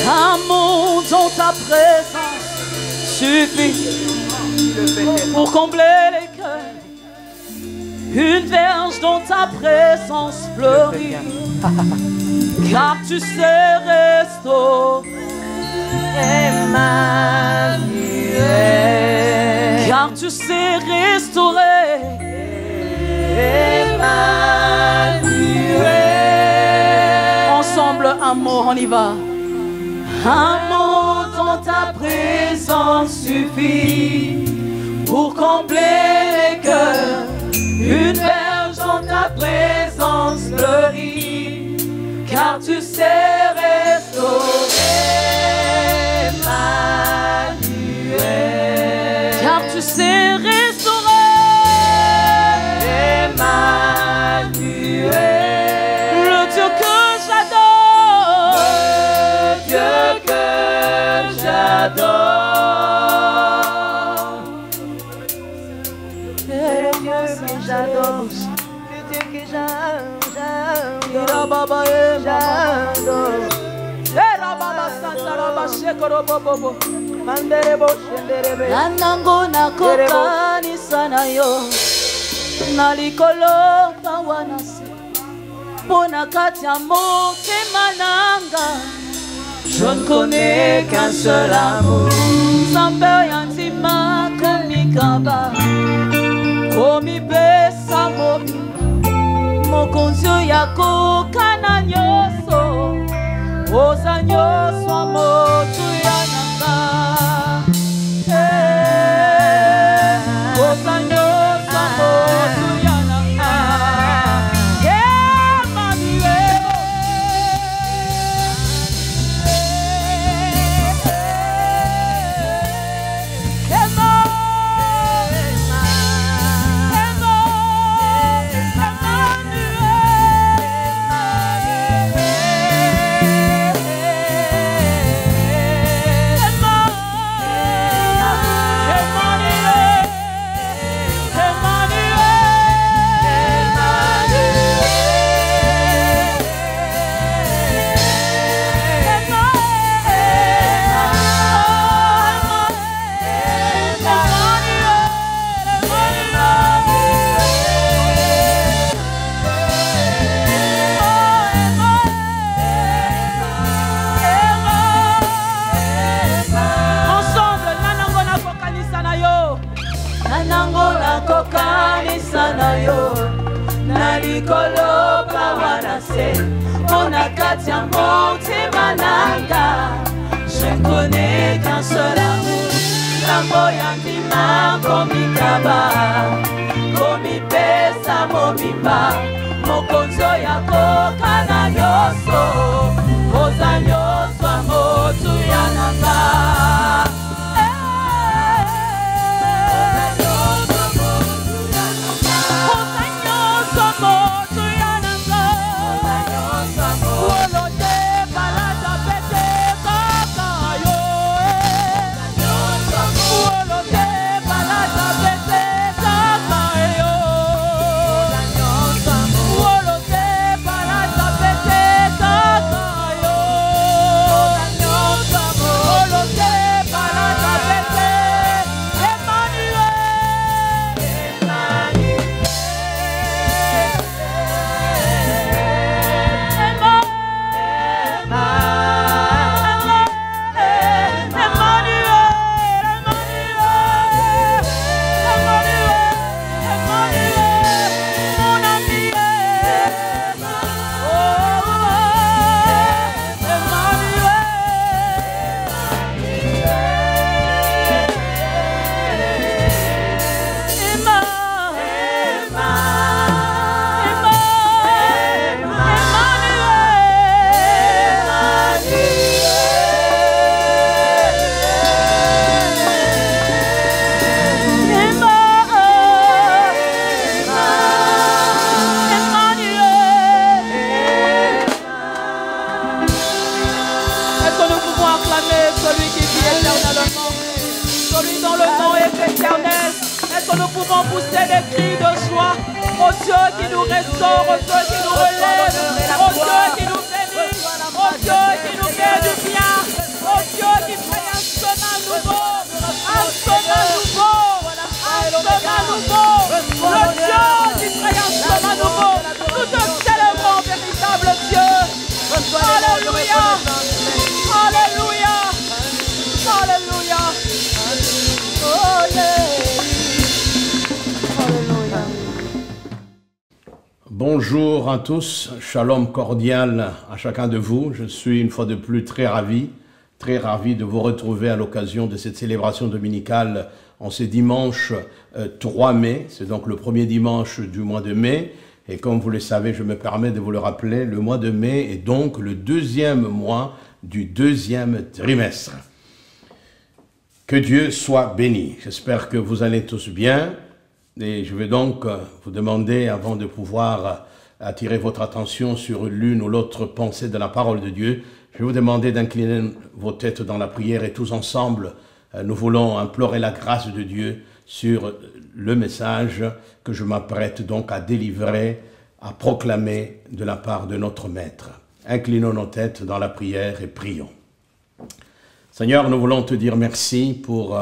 Amour dans ta présence suffit pour combler les cœurs. Une verge dans ta présence fleurit, car tu sais restaurer. Emmanuel, car tu sais restaurer. Emmanuel. Ensemble, amour, on y va. Un mot dans ta présence suffit pour combler les cœurs. Une verge dans ta présence fleurit, car tu sais restaurer. Emmanuel, car tu sais restaurer. Emmanuel, le Dieu que j'adore. Le Dieu que j'adore. Le Dieu que j'adore. Le Dieu que j'adore. Nanango nakokanisa na yo na likolo pawanase pona kati ya motema nanga. Je ne connais qu'un seul amour. Nzambe yantima komikaba komipesa mobimba mokonzi yako kana nyonso oza nyonso motu ya nanga. Oza nyonso motu ya nanga. Nalikolo pawanase ona kati ya motema nanga. Je ne connais qu'un seul amour. Nzambo yantima komikaba komipesa mobimba mokonzo yako kana nyonso oza nyonso motu ya nanga. Balaza instantané, celui qui vit éternellement, celui dont le nom est éternel. Est-ce que nous pouvons pousser des cris de joie au Dieu qui nous restaure, au Dieu qui nous relève, au Dieu qui nous bénit, au Dieu qui nous fait du bien, au Dieu qui fait un chemin nouveau, un chemin nouveau, un chemin nouveau, le Dieu qui fait un chemin nouveau. Nous te célébrons, véritable Dieu. Alléluia, alléluia, alléluia. Oh yeah. Bonjour à tous, shalom cordial à chacun de vous. Je suis une fois de plus très ravi de vous retrouver à l'occasion de cette célébration dominicale en ce dimanche 3 mai. C'est donc le premier dimanche du mois de mai. Et comme vous le savez, je me permets de vous le rappeler, le mois de mai est donc le deuxième mois du deuxième trimestre. Que Dieu soit béni. J'espère que vous allez tous bien. Et je vais donc vous demander, avant de pouvoir attirer votre attention sur l'une ou l'autre pensée de la parole de Dieu, je vais vous demander d'incliner vos têtes dans la prière et tous ensemble, nous voulons implorer la grâce de Dieu sur le message que je m'apprête donc à délivrer, à proclamer de la part de notre Maître. Inclinons nos têtes dans la prière et prions. Seigneur, nous voulons te dire merci pour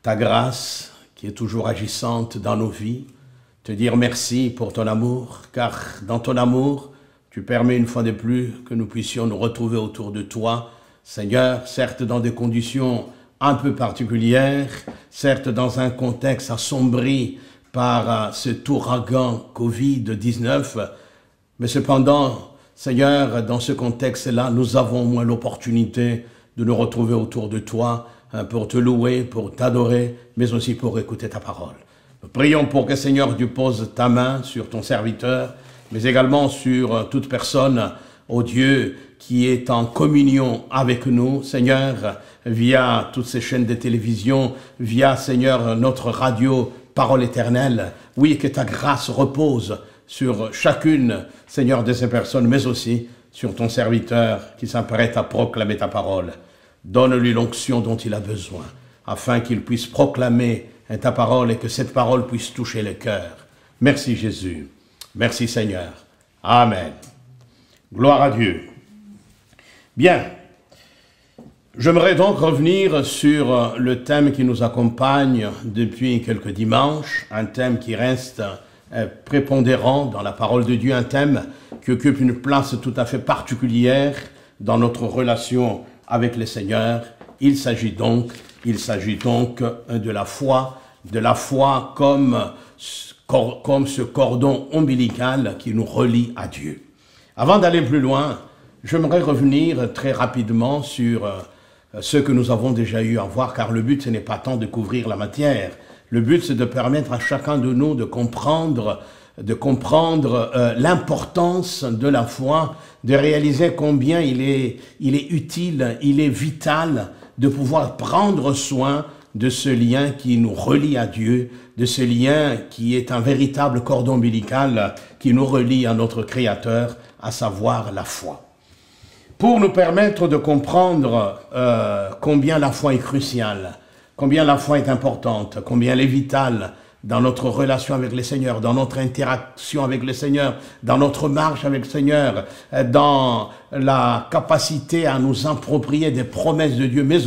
ta grâce qui est toujours agissante dans nos vies. Te dire merci pour ton amour, car dans ton amour, tu permets une fois de plus que nous puissions nous retrouver autour de toi. Seigneur, certes dans des conditions un peu particulières, certes dans un contexte assombri par cet ouragan Covid-19, mais cependant, Seigneur, dans ce contexte-là, nous avons au moins l'opportunité de nous retrouver autour de toi pour te louer, pour t'adorer, mais aussi pour écouter ta parole. Nous prions pour que, Seigneur, tu poses ta main sur ton serviteur, mais également sur toute personne, ô Dieu, qui est en communion avec nous, Seigneur, via toutes ces chaînes de télévision, via, Seigneur, notre radio Parole éternelle. Oui, que ta grâce repose sur chacune, Seigneur, de ces personnes, mais aussi sur ton serviteur qui s'apprête à proclamer ta parole. Donne-lui l'onction dont il a besoin, afin qu'il puisse proclamer ta parole et que cette parole puisse toucher les cœurs. Merci Jésus. Merci Seigneur. Amen. Gloire à Dieu. Bien. J'aimerais donc revenir sur le thème qui nous accompagne depuis quelques dimanches, un thème qui reste prépondérant dans la parole de Dieu, un thème qui occupe une place tout à fait particulière dans notre relation avec le Seigneur. Il s'agit donc de la foi comme ce cordon ombilical qui nous relie à Dieu. Avant d'aller plus loin, j'aimerais revenir très rapidement sur ce que nous avons déjà eu à voir, car le but, ce n'est pas tant de couvrir la matière. Le but, c'est de permettre à chacun de nous de comprendre l'importance de la foi, de réaliser combien il est utile, il est vital de pouvoir prendre soin de ce lien qui nous relie à Dieu, de ce lien qui est un véritable cordon ombilical qui nous relie à notre Créateur, à savoir la foi. Pour nous permettre de comprendre combien la foi est cruciale, combien la foi est importante, combien elle est vitale dans notre relation avec le Seigneur, dans notre interaction avec le Seigneur, dans notre marche avec le Seigneur, dans la capacité à nous approprier des promesses de Dieu, mais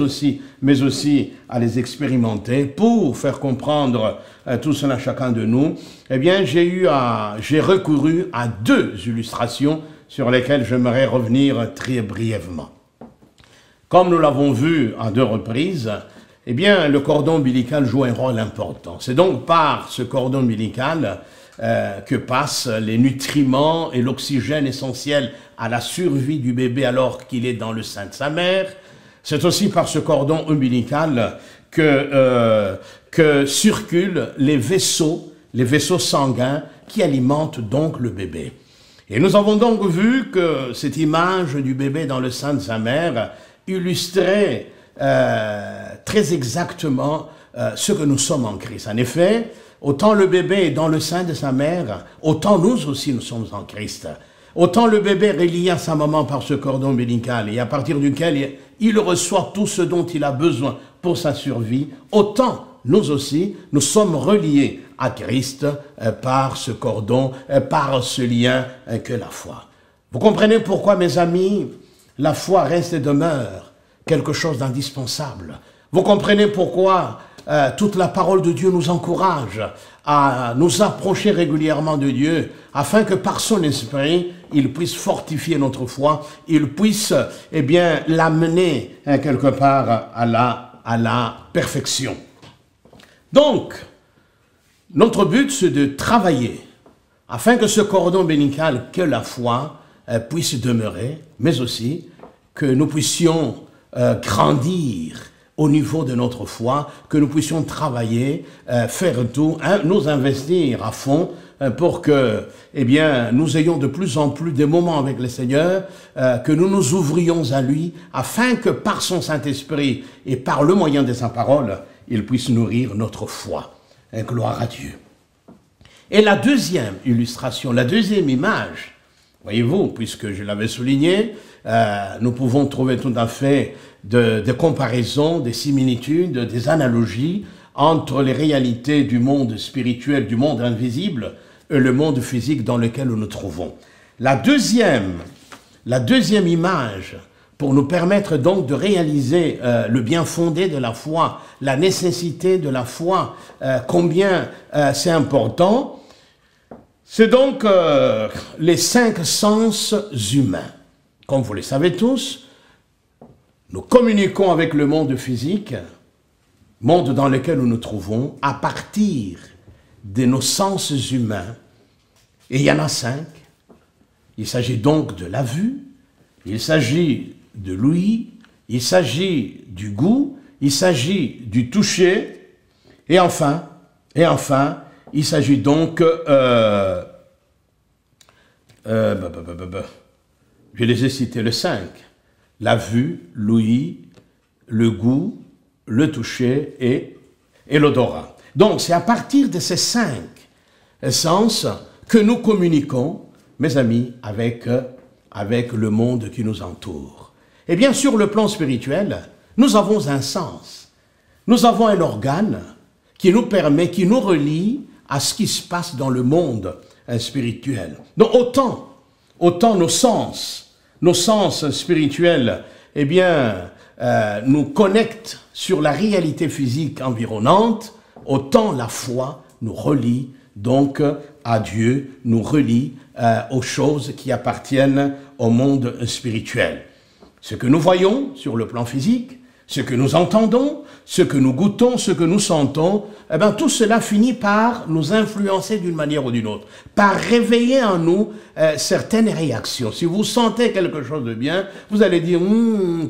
aussi à les expérimenter, pour faire comprendre tout cela à chacun de nous, eh bien, j'ai recouru à 2 illustrations sur lesquelles j'aimerais revenir très brièvement. Comme nous l'avons vu à 2 reprises, eh bien, le cordon ombilical joue un rôle important. C'est donc par ce cordon ombilical que passent les nutriments et l'oxygène essentiel à la survie du bébé alors qu'il est dans le sein de sa mère. C'est aussi par ce cordon ombilical que circulent les vaisseaux sanguins qui alimentent donc le bébé. Et nous avons donc vu que cette image du bébé dans le sein de sa mère illustrait très exactement ce que nous sommes en Christ. En effet, autant le bébé est dans le sein de sa mère, autant nous aussi nous sommes en Christ. Autant le bébé est relié à sa maman par ce cordon ombilical et à partir duquel il reçoit tout ce dont il a besoin pour sa survie, autant nous aussi, nous sommes reliés à Christ par ce cordon, par ce lien que la foi. Vous comprenez pourquoi, mes amis, la foi reste et demeure quelque chose d'indispensable. Vous comprenez pourquoi toute la parole de Dieu nous encourage à nous approcher régulièrement de Dieu, afin que par son esprit, il puisse fortifier notre foi, il puisse, eh bien, l'amener quelque part à la perfection. Donc, notre but, c'est de travailler afin que ce cordon ombilical que la foi puisse demeurer, mais aussi que nous puissions grandir au niveau de notre foi, que nous puissions travailler, faire tout, nous investir à fond pour que, eh bien, nous ayons de plus en plus des moments avec le Seigneur, que nous nous ouvrions à lui, afin que par son Saint-Esprit et par le moyen de sa parole, il puisse nourrir notre foi. Gloire à Dieu. Et la deuxième illustration, la deuxième image, voyez-vous, puisque je l'avais souligné, nous pouvons trouver tout à fait des comparaisons, des similitudes, des analogies entre les réalités du monde spirituel, du monde invisible et le monde physique dans lequel nous nous trouvons. La deuxième image, pour nous permettre donc de réaliser le bien fondé de la foi, la nécessité de la foi, combien c'est important, c'est donc les 5 sens humains. Comme vous le savez tous, nous communiquons avec le monde physique, monde dans lequel nous nous trouvons, à partir de nos sens humains. Et il y en a 5. Il s'agit donc de la vue, il s'agit de l'ouïe, il s'agit du goût, il s'agit du toucher, et enfin, il s'agit donc, je les ai cités, le 5, la vue, l'ouïe, le goût, le toucher et l'odorat. Donc c'est à partir de ces 5 sens que nous communiquons, mes amis, avec le monde qui nous entoure. Et bien sur le plan spirituel, nous avons un sens, nous avons un organe qui nous permet, qui nous relie à ce qui se passe dans le monde spirituel. Donc autant nos sens spirituels, eh bien, nous connectent sur la réalité physique environnante, autant la foi nous relie donc à Dieu, nous relie aux choses qui appartiennent au monde spirituel. Ce que nous voyons sur le plan physique, ce que nous entendons, ce que nous goûtons, ce que nous sentons, eh bien, tout cela finit par nous influencer d'une manière ou d'une autre, par réveiller en nous certaines réactions. Si vous sentez quelque chose de bien, vous allez dire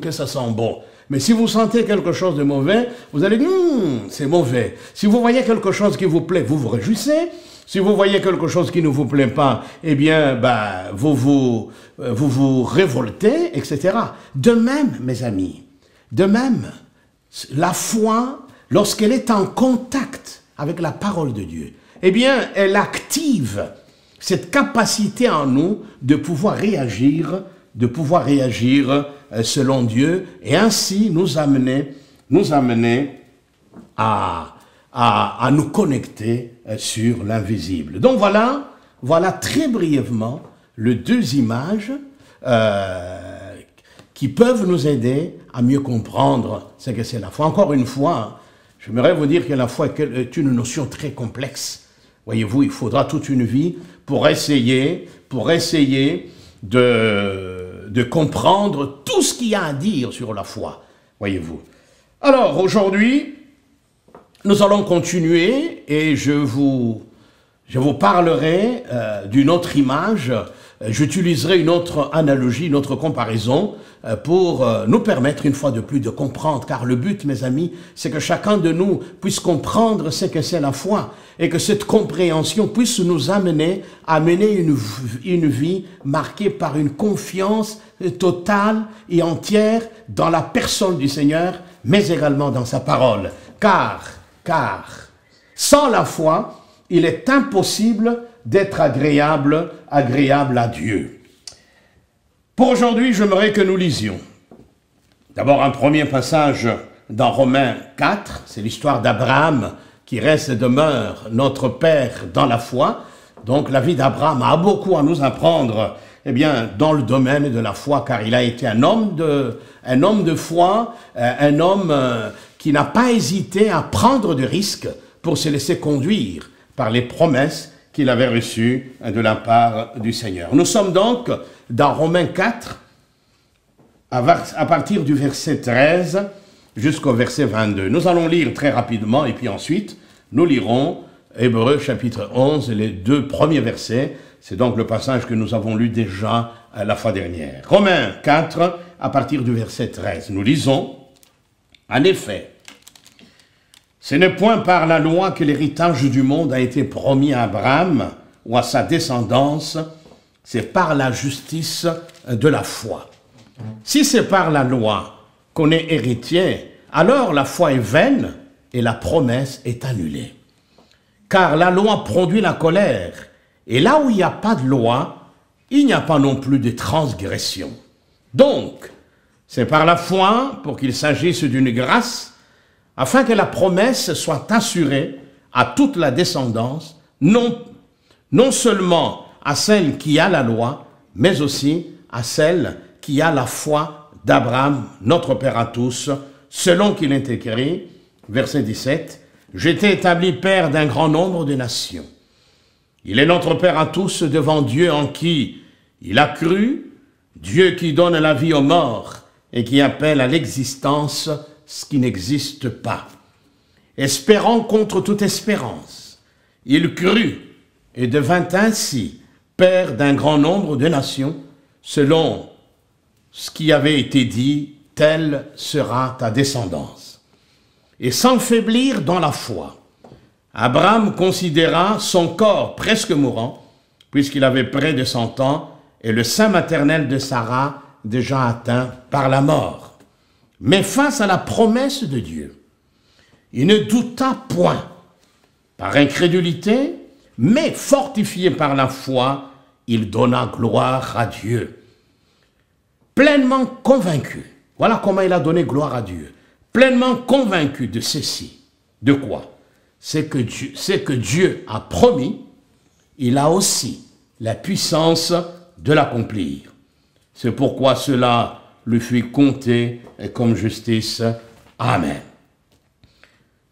que ça sent bon. Mais si vous sentez quelque chose de mauvais, vous allez dire c'est mauvais. Si vous voyez quelque chose qui vous plaît, vous vous réjouissez. Si vous voyez quelque chose qui ne vous plaît pas, eh bien, vous vous révoltez, etc. De même, mes amis, de même, la foi, lorsqu'elle est en contact avec la parole de Dieu, eh bien, elle active cette capacité en nous de pouvoir réagir selon Dieu et ainsi nous amener à nous connecter sur l'invisible. Donc voilà très brièvement les 2 images qui peuvent nous aider à mieux comprendre ce que c'est la foi. Encore une fois, j'aimerais vous dire que la foi est une notion très complexe. Voyez-vous, il faudra toute une vie pour essayer de comprendre tout ce qu'il y a à dire sur la foi. Voyez-vous. Alors, aujourd'hui, nous allons continuer et je vous parlerai d'une autre image. J'utiliserai une autre analogie, une autre comparaison pour nous permettre une fois de plus de comprendre. Car le but, mes amis, c'est que chacun de nous puisse comprendre ce que c'est la foi et que cette compréhension puisse nous amener à mener une vie marquée par une confiance totale et entière dans la personne du Seigneur, mais également dans sa parole. Car sans la foi, il est impossible d'être agréable à Dieu. Pour aujourd'hui, j'aimerais que nous lisions d'abord un premier passage dans Romains 4, c'est l'histoire d'Abraham qui reste et demeure notre père dans la foi. Donc la vie d'Abraham a beaucoup à nous apprendre dans le domaine de la foi, car il a été un homme de foi, un homme qui n'a pas hésité à prendre des risques pour se laisser conduire par les promesses qu'il avait reçues de la part du Seigneur. Nous sommes donc dans Romains 4, à partir du verset 13 jusqu'au verset 22. Nous allons lire très rapidement et puis ensuite nous lirons Hébreux chapitre 11, les 2 premiers versets. C'est donc le passage que nous avons lu déjà la fois dernière. Romains 4, à partir du verset 13. Nous lisons, « En effet, ce n'est point par la loi que l'héritage du monde a été promis à Abraham ou à sa descendance, c'est par la justice de la foi. Si c'est par la loi qu'on est héritier, alors la foi est vaine et la promesse est annulée. Car la loi produit la colère, et là où il n'y a pas de loi, il n'y a pas non plus de transgression. Donc, c'est par la foi, pour qu'il s'agisse d'une grâce, afin que la promesse soit assurée à toute la descendance, non seulement à celle qui a la loi, mais aussi à celle qui a la foi d'Abraham, notre Père à tous, selon qu'il est écrit, verset 17, « J'étais établi père d'un grand nombre de nations. Il est notre Père à tous devant Dieu en qui il a cru, Dieu qui donne la vie aux morts et qui appelle à l'existence ce qui n'existe pas. Espérant contre toute espérance, il crut et devint ainsi père d'un grand nombre de nations, selon ce qui avait été dit, telle sera ta descendance. Et sans faiblir dans la foi, Abraham considéra son corps presque mourant, puisqu'il avait près de 100 ans, et le sein maternel de Sarah déjà atteint par la mort. Mais face à la promesse de Dieu, il ne douta point, par incrédulité, mais fortifié par la foi, il donna gloire à Dieu. Pleinement convaincu, voilà comment il a donné gloire à Dieu, pleinement convaincu de ceci. De quoi? C'est que Dieu a promis, il a aussi la puissance de l'accomplir. C'est pourquoi cela lui fut compté comme justice. Amen.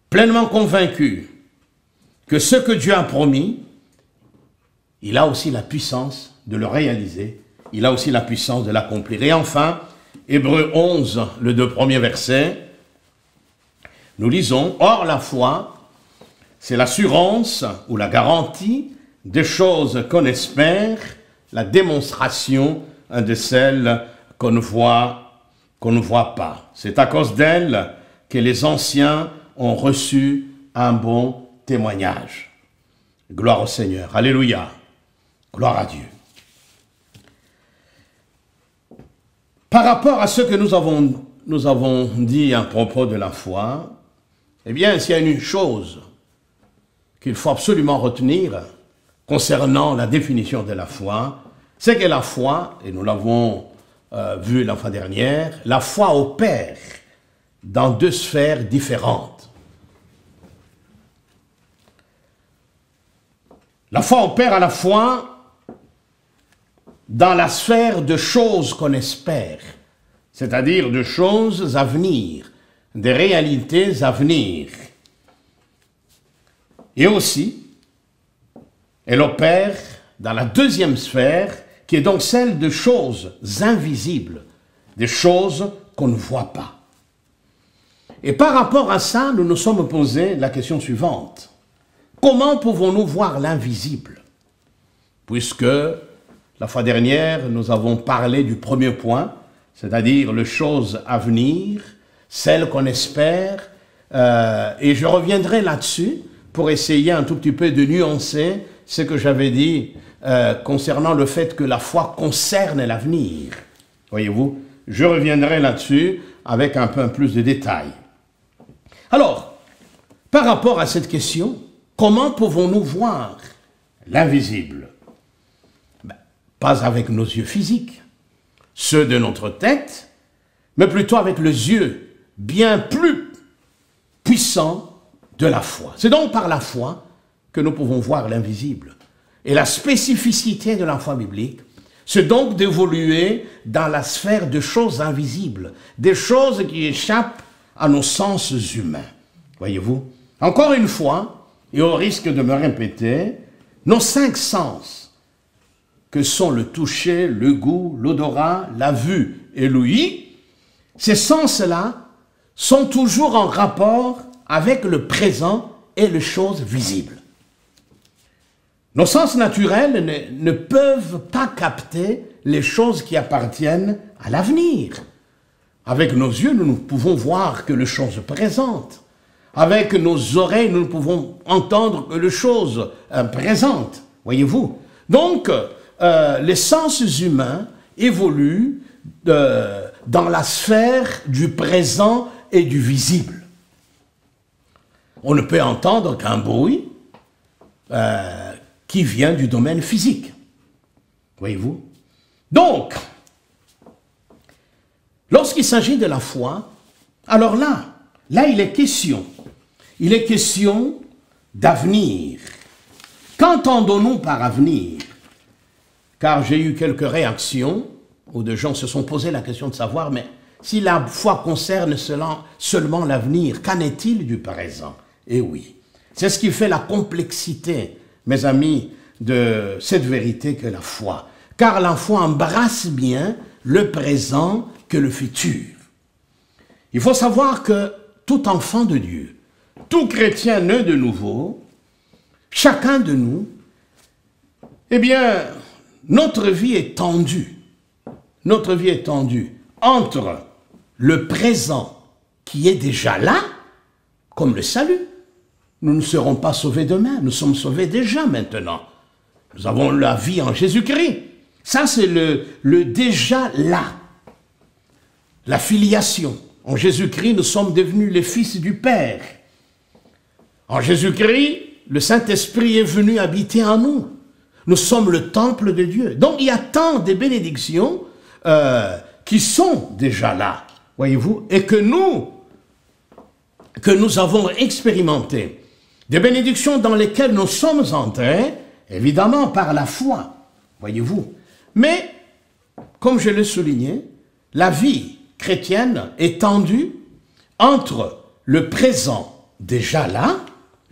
Pleinement convaincu que ce que Dieu a promis, il a aussi la puissance de le réaliser, il a aussi la puissance de l'accomplir. Et enfin, Hébreux 11, le 2 premiers versets, nous lisons, « Or la foi, c'est l'assurance ou la garantie des choses qu'on espère, la démonstration de celles qu'on ne voit pas. C'est à cause d'elle que les anciens ont reçu un bon témoignage. » Gloire au Seigneur. Alléluia. Gloire à Dieu. Par rapport à ce que nous avons dit à propos de la foi, eh bien, s'il y a une chose qu'il faut absolument retenir concernant la définition de la foi, c'est que la foi, et nous l'avons vu la fois dernière, la foi opère dans 2 sphères différentes. La foi opère à la fois dans la sphère de choses qu'on espère, c'est-à-dire de choses à venir, des réalités à venir. Et aussi, elle opère dans la 2e sphère, qui est donc celle de choses invisibles, des choses qu'on ne voit pas. Et par rapport à ça, nous nous sommes posé la question suivante. Comment pouvons-nous voir l'invisible? Puisque la fois dernière, nous avons parlé du premier point, c'est-à-dire les choses à venir, celles qu'on espère, et je reviendrai là-dessus pour essayer un tout petit peu de nuancer ce que j'avais dit concernant le fait que la foi concerne l'avenir. Voyez-vous, je reviendrai là-dessus avec un peu plus de détails. Alors, par rapport à cette question, comment pouvons-nous voir l'invisible? Pas avec nos yeux physiques. ceux de notre tête, mais plutôt avec les yeux bien plus puissants de la foi. C'est donc par la foi que nous pouvons voir l'invisible. Et la spécificité de la foi biblique, c'est donc d'évoluer dans la sphère de choses invisibles, des choses qui échappent à nos sens humains. Voyez-vous? Encore une fois, et au risque de me répéter, nos 5 sens, que sont le toucher, le goût, l'odorat, la vue et l'ouïe, ces sens-là sont toujours en rapport avec le présent et les choses visibles. Nos sens naturels ne peuvent pas capter les choses qui appartiennent à l'avenir. Avec nos yeux, nous ne pouvons voir que les choses présentes. Avec nos oreilles, nous ne pouvons entendre que les choses présentes. Voyez-vous? Donc, les sens humains évoluent dans la sphère du présent et du visible. On ne peut entendre qu'un bruit qui vient du domaine physique. Voyez-vous? Donc, lorsqu'il s'agit de la foi, alors là, il est question. Il est question d'avenir. Qu'entendons-nous par avenir? Car j'ai eu quelques réactions où des gens se sont posé la question de savoir, mais si la foi concerne seulement l'avenir, qu'en est-il du présent? Eh oui, c'est ce qui fait la complexité, mes amis, de cette vérité qu'est la foi. Car la foi embrasse bien le présent que le futur. Il faut savoir que tout enfant de Dieu, tout chrétien né de nouveau, chacun de nous, eh bien, notre vie est tendue. Notre vie est tendue entre le présent qui est déjà là, comme le salut. Nous ne serons pas sauvés demain, nous sommes sauvés déjà maintenant. Nous avons la vie en Jésus-Christ. Ça, c'est le déjà là. La filiation. En Jésus-Christ, nous sommes devenus les fils du Père. En Jésus-Christ, le Saint-Esprit est venu habiter en nous. Nous sommes le temple de Dieu. Donc, il y a tant de bénédictions qui sont déjà là, voyez-vous, et que nous avons expérimenté. Des bénédictions dans lesquelles nous sommes entrés, évidemment, par la foi, voyez-vous. Mais, comme je l'ai souligné, la vie chrétienne est tendue entre le présent déjà là,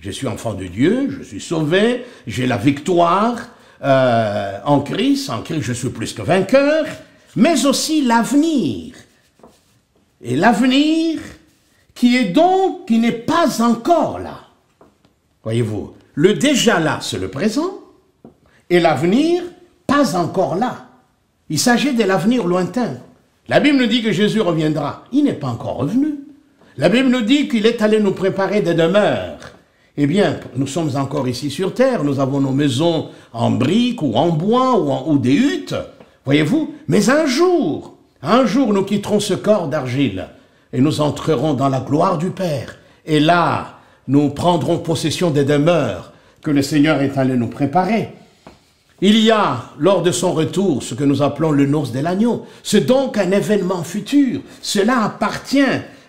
je suis enfant de Dieu, je suis sauvé, j'ai la victoire en Christ je suis plus que vainqueur, mais aussi l'avenir. Et l'avenir qui n'est pas encore là. Voyez-vous, le déjà là, c'est le présent, et l'avenir, pas encore là. Il s'agit de l'avenir lointain. La Bible nous dit que Jésus reviendra. Il n'est pas encore revenu. La Bible nous dit qu'il est allé nous préparer des demeures. Eh bien, nous sommes encore ici sur terre, nous avons nos maisons en briques ou en bois ou des huttes, voyez-vous. Mais un jour, nous quitterons ce corps d'argile et nous entrerons dans la gloire du Père. Et là, nous prendrons possession des demeures que le Seigneur est allé nous préparer. Il y a, lors de son retour, ce que nous appelons le noces de l'agneau. C'est donc un événement futur. Cela appartient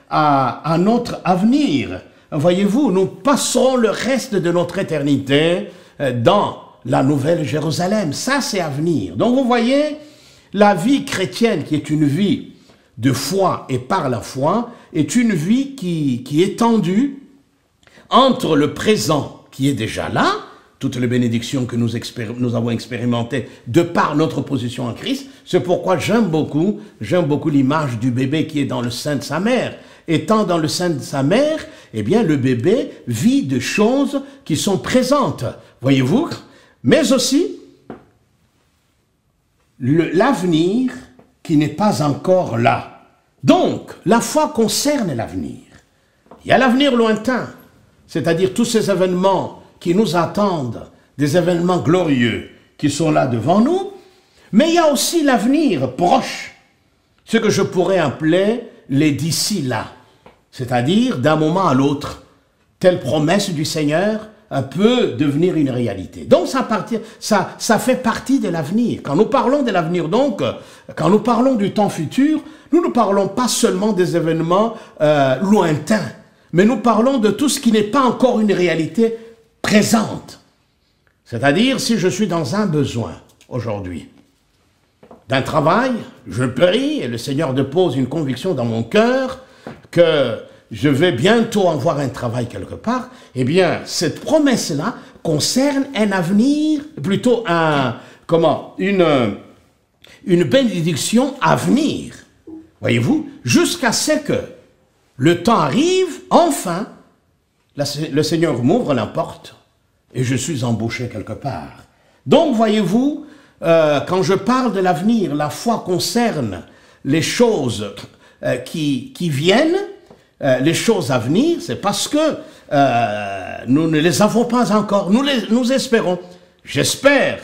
à notre avenir. Voyez-vous, nous passerons le reste de notre éternité dans la Nouvelle Jérusalem. Ça, c'est à venir. Donc, vous voyez, la vie chrétienne, qui est une vie de foi et par la foi, est une vie qui est tendue entre le présent qui est déjà là, toutes les bénédictions que nous avons expérimentées de par notre position en Christ. C'est pourquoi j'aime beaucoup l'image du bébé qui est dans le sein de sa mère. Étant dans le sein de sa mère, eh bien, le bébé vit de choses qui sont présentes, voyez-vous, mais aussi l'avenir qui n'est pas encore là. Donc, la foi concerne l'avenir. Il y a l'avenir lointain, c'est-à-dire tous ces événements qui nous attendent, des événements glorieux qui sont là devant nous, mais il y a aussi l'avenir proche, ce que je pourrais appeler les d'ici là, c'est-à-dire d'un moment à l'autre. Telle promesse du Seigneur peut devenir une réalité. Donc ça fait partie de l'avenir. Quand nous parlons de l'avenir, donc, quand nous parlons du temps futur, nous ne parlons pas seulement des événements lointains, mais nous parlons de tout ce qui n'est pas encore une réalité présente. C'est-à-dire, si je suis dans un besoin aujourd'hui, d'un travail, je prie et le Seigneur dépose une conviction dans mon cœur que je vais bientôt avoir un travail quelque part, eh bien, cette promesse-là concerne un avenir, plutôt une bénédiction à venir. Voyez-vous, jusqu'à ce que le temps arrive, enfin, le Seigneur m'ouvre la porte et je suis embauché quelque part. Donc, voyez-vous, quand je parle de l'avenir, la foi concerne les choses qui viennent, les choses à venir, c'est parce que nous ne les avons pas encore, nous espérons. J'espère,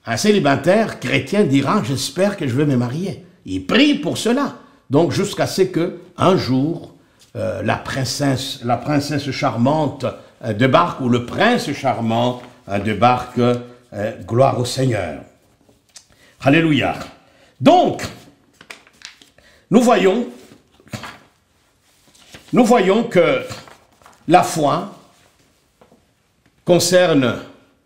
un célibataire chrétien dira, j'espère que je vais me marier. Il prie pour cela. Donc jusqu'à ce que un jour, la princesse charmante débarque, ou le prince charmant débarque, gloire au Seigneur. Alléluia. Donc, nous voyons que la foi concerne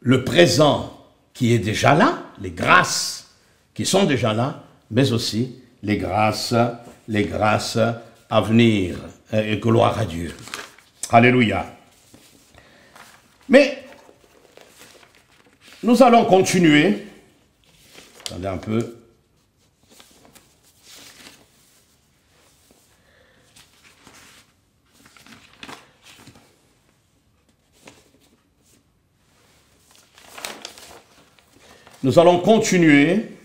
le présent qui est déjà là, les grâces qui sont déjà là, mais aussi les grâces à venir, et gloire à Dieu. Alléluia. Mais nous allons continuer. Attendez un peu. Nous allons continuer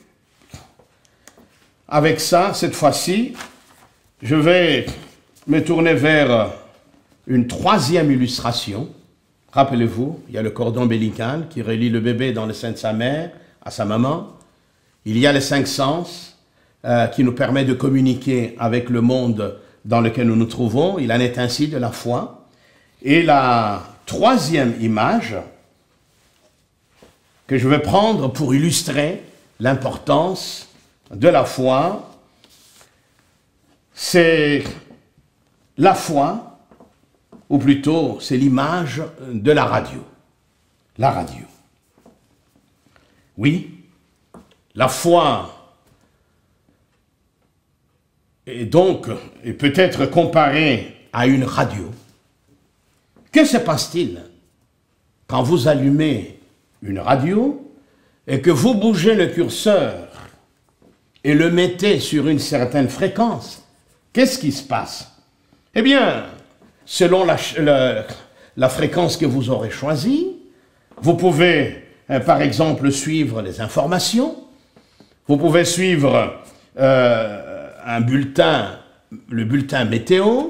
avec ça. Cette fois-ci, je vais me tourner vers une troisième illustration. Rappelez-vous, il y a le cordon ombilical qui relie le bébé dans le sein de sa mère à sa maman. Il y a les 5 sens qui nous permettent de communiquer avec le monde dans lequel nous nous trouvons. Il en est ainsi de la foi. Et la troisième image que je vais prendre pour illustrer l'importance de la foi, c'est la foi, ou plutôt c'est l'image de la radio. La radio. Oui, la foi est peut être comparée à une radio. Que se passe-t-il quand vous allumez une radio et que vous bougez le curseur et le mettez sur une certaine fréquence? Qu'est-ce qui se passe? Eh bien, selon la fréquence que vous aurez choisie, vous pouvez, par exemple, suivre les informations, vous pouvez suivre le bulletin météo,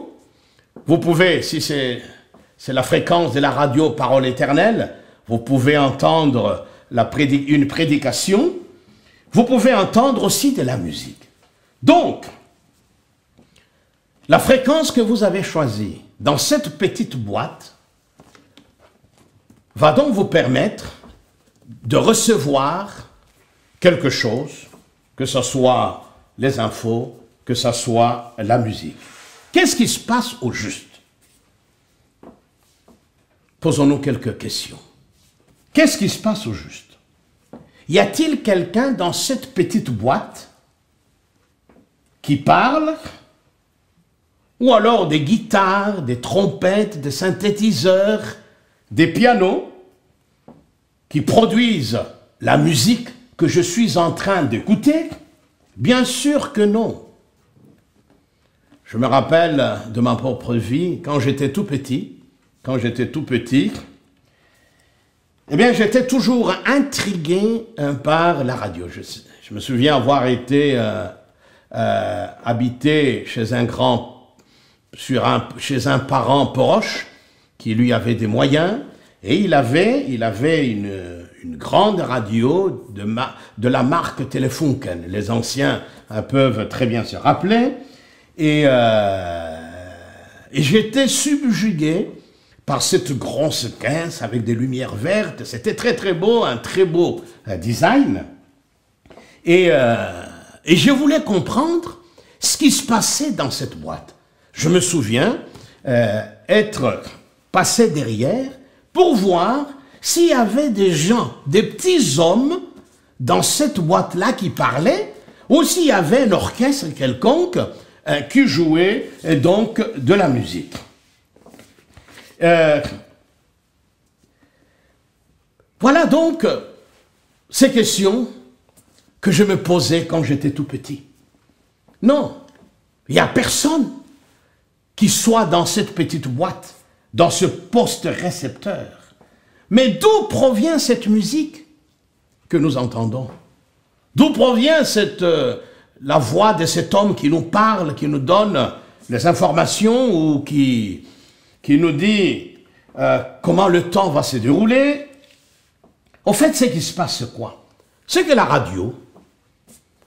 vous pouvez, si c'est la fréquence de la radio Parole éternelle, vous pouvez entendre une prédication, vous pouvez entendre aussi de la musique. Donc, la fréquence que vous avez choisie dans cette petite boîte va donc vous permettre de recevoir quelque chose, que ce soit les infos, que ce soit la musique. Qu'est-ce qui se passe au juste? Posons-nous quelques questions. Qu'est-ce qui se passe au juste? Y a-t-il quelqu'un dans cette petite boîte qui parle? Ou alors des guitares, des trompettes, des synthétiseurs, des pianos qui produisent la musique que je suis en train d'écouter? Bien sûr que non. Je me rappelle de ma propre vie, quand j'étais tout petit, eh bien, j'étais toujours intrigué par la radio. Je me souviens avoir été habité chez un parent proche qui lui avait des moyens, et il avait une grande radio de la marque Telefunken. Les anciens peuvent très bien se rappeler, et j'étais subjugué par cette grosse caisse avec des lumières vertes. C'était très très beau, un très beau design. Et je voulais comprendre ce qui se passait dans cette boîte. Je me souviens être passé derrière pour voir s'il y avait des gens, des petits hommes dans cette boîte-là qui parlaient, ou s'il y avait un orchestre quelconque qui jouait donc de la musique. Voilà donc ces questions que je me posais quand j'étais tout petit. Non, il n'y a personne qui soit dans cette petite boîte, dans ce poste récepteur. Mais d'où provient cette musique que nous entendons? D'où provient la voix de cet homme qui nous parle, qui nous donne les informations ou qui nous dit comment le temps va se dérouler? En fait, ce qui se passe, c'est quoi? C'est que la radio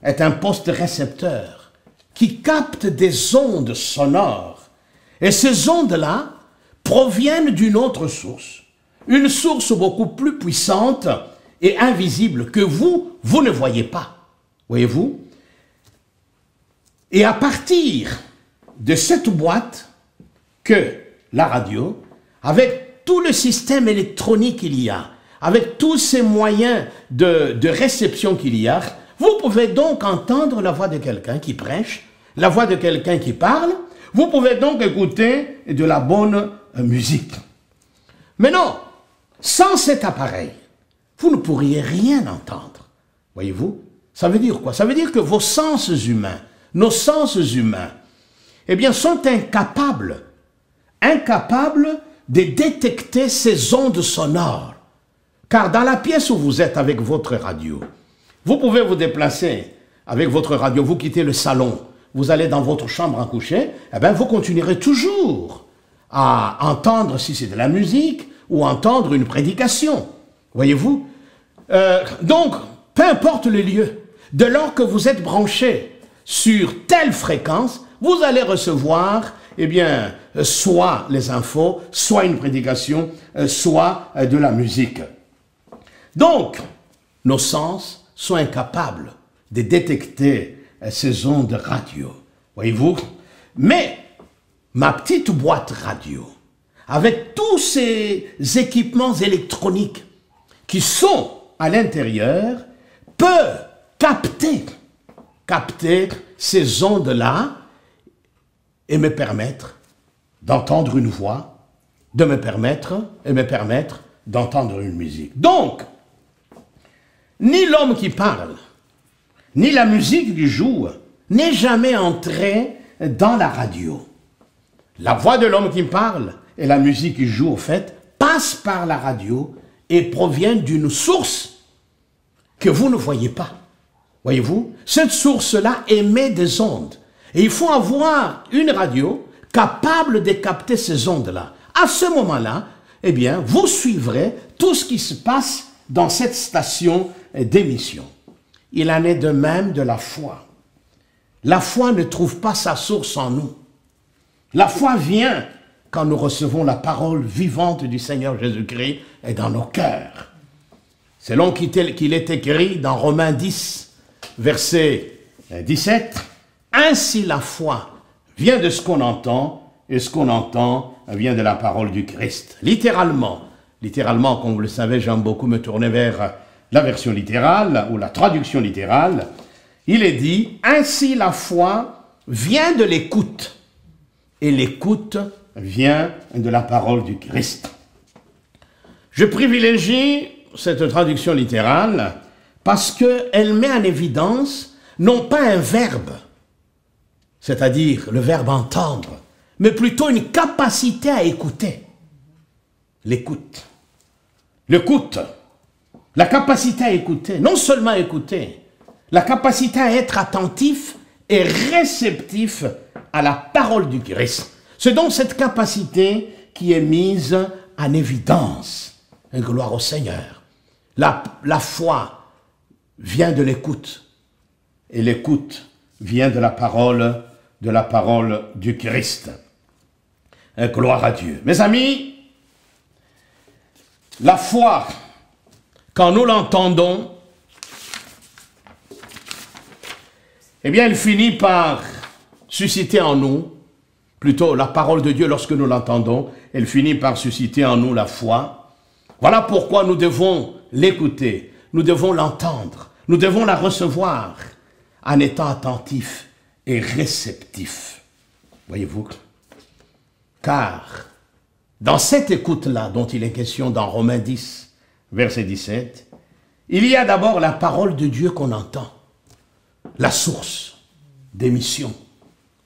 est un poste récepteur qui capte des ondes sonores. Et ces ondes-là proviennent d'une autre source. Une source beaucoup plus puissante et invisible que vous ne voyez pas. Voyez-vous? Et à partir de cette boîte que la radio, avec tout le système électronique qu'il y a, avec tous ces moyens de réception qu'il y a, vous pouvez donc entendre la voix de quelqu'un qui prêche, la voix de quelqu'un qui parle. Vous pouvez donc écouter de la bonne musique. Mais non, sans cet appareil, vous ne pourriez rien entendre. Voyez-vous? Ça veut dire quoi? Ça veut dire que vos sens humains, nos sens humains, eh bien, sont incapables de détecter ces ondes sonores. Car dans la pièce où vous êtes avec votre radio, vous pouvez vous déplacer avec votre radio, vous quittez le salon, vous allez dans votre chambre à coucher, eh bien, vous continuerez toujours à entendre si c'est de la musique ou entendre une prédication. Voyez-vous? Donc, peu importe le lieu, dès lors que vous êtes branché sur telle fréquence, vous allez recevoir, eh bien, soit les infos, soit une prédication, soit de la musique. Donc, nos sens sont incapables de détecter ces ondes radio. Voyez-vous? Mais ma petite boîte radio, avec tous ces équipements électroniques qui sont à l'intérieur, peut capter ces ondes-là et me permettre d'entendre une voix, de me permettre d'entendre une musique. Donc, ni l'homme qui parle, ni la musique qui joue n'est jamais entré dans la radio. La voix de l'homme qui parle et la musique qui joue, au fait, passent par la radio et proviennent d'une source que vous ne voyez pas. Voyez-vous? Cette source-là émet des ondes. Et il faut avoir une radio capable de capter ces ondes-là. À ce moment-là, eh bien, vous suivrez tout ce qui se passe dans cette station d'émission. Il en est de même de la foi. La foi ne trouve pas sa source en nous. La foi vient quand nous recevons la parole vivante du Seigneur Jésus-Christ et dans nos cœurs. Selon qu'il est écrit dans Romains 10, verset 17, « Ainsi la foi vient de ce qu'on entend, et ce qu'on entend vient de la parole du Christ. » Littéralement, comme vous le savez, j'aime beaucoup me tourner vers la version littérale ou la traduction littérale. Il est dit, « Ainsi la foi vient de l'écoute, et l'écoute vient de la parole du Christ. » Je privilégie cette traduction littérale parce qu'elle met en évidence non pas un verbe, c'est-à-dire le verbe entendre, mais plutôt une capacité à écouter. L'écoute. L'écoute. La capacité à écouter. Non seulement écouter, la capacité à être attentif et réceptif à la parole du Christ. C'est donc cette capacité qui est mise en évidence. Et gloire au Seigneur. La foi vient de l'écoute. Et l'écoute vient de la parole du Christ. Et gloire à Dieu. Mes amis, La foi, quand nous l'entendons, eh bien, elle finit par susciter en nous, plutôt la parole de Dieu, lorsque nous l'entendons, elle finit par susciter en nous la foi. Voilà pourquoi nous devons l'écouter, nous devons l'entendre, nous devons la recevoir en étant attentifs et réceptifs. Voyez-vous? Car dans cette écoute-là dont il est question dans Romains 10, verset 17, il y a d'abord la parole de Dieu qu'on entend, la source d'émission,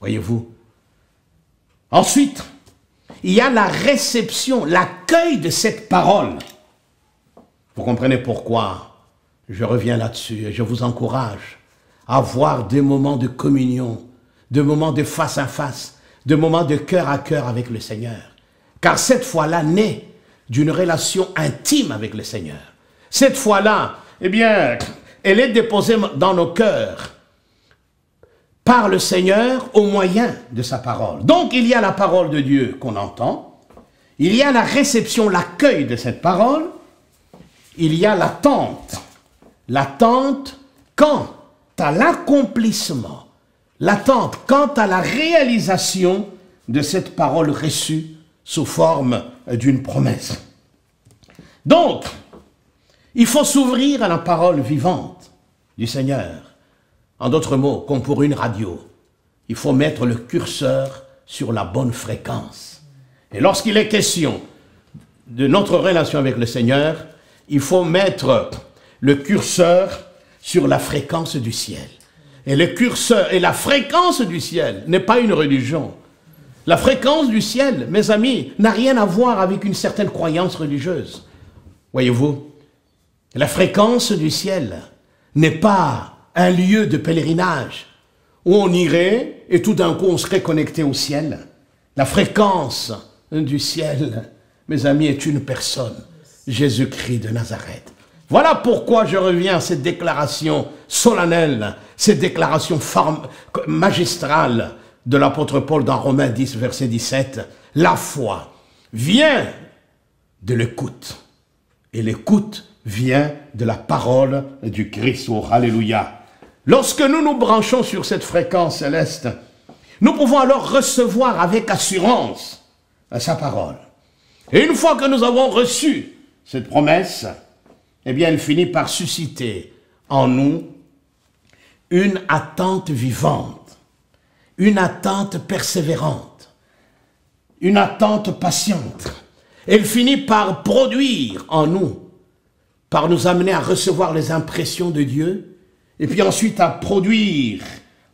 voyez-vous. Ensuite, il y a la réception, l'accueil de cette parole. Vous comprenez pourquoi je reviens là-dessus et je vous encourage à avoir des moments de communion, des moments de face à face, des moments de cœur à cœur avec le Seigneur. Car cette foi-là naît d'une relation intime avec le Seigneur. Cette foi-là, eh bien, elle est déposée dans nos cœurs par le Seigneur au moyen de sa parole. Donc, il y a la parole de Dieu qu'on entend, il y a la réception, l'accueil de cette parole, il y a l'attente quant à l'accomplissement, l'attente quant à la réalisation de cette parole reçue sous forme d'une promesse. Donc, il faut s'ouvrir à la parole vivante du Seigneur. En d'autres mots, comme pour une radio, il faut mettre le curseur sur la bonne fréquence. Et lorsqu'il est question de notre relation avec le Seigneur, il faut mettre le curseur sur la fréquence du ciel. Et le curseur et la fréquence du ciel n'est pas une religion. La fréquence du ciel, mes amis, n'a rien à voir avec une certaine croyance religieuse. Voyez-vous, la fréquence du ciel n'est pas un lieu de pèlerinage où on irait et tout d'un coup on serait connecté au ciel. La fréquence du ciel, mes amis, est une personne, Jésus-Christ de Nazareth. Voilà pourquoi je reviens à cette déclaration solennelle, cette déclaration magistrale de l'apôtre Paul dans Romains 10, verset 17. La foi vient de l'écoute et l'écoute vient de la parole du Christ. Oh, alléluia. Lorsque nous nous branchons sur cette fréquence céleste, nous pouvons alors recevoir avec assurance sa parole. Et une fois que nous avons reçu cette promesse, eh bien, elle finit par susciter en nous une attente vivante, une attente persévérante, une attente patiente. Elle finit par produire en nous, par nous amener à recevoir les impressions de Dieu, et puis ensuite à produire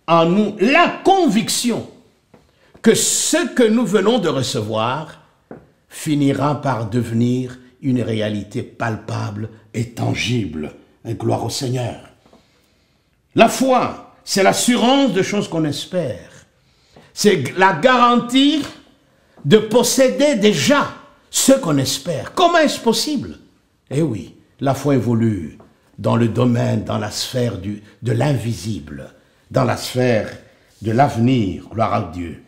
en nous la conviction que ce que nous venons de recevoir finira par devenir une réalité palpable et tangible. Et gloire au Seigneur. La foi, c'est l'assurance de choses qu'on espère. C'est la garantie de posséder déjà ce qu'on espère. Comment est-ce possible? Eh oui, la foi évolue dans le domaine, dans la sphère de l'invisible, dans la sphère de l'avenir, gloire à Dieu.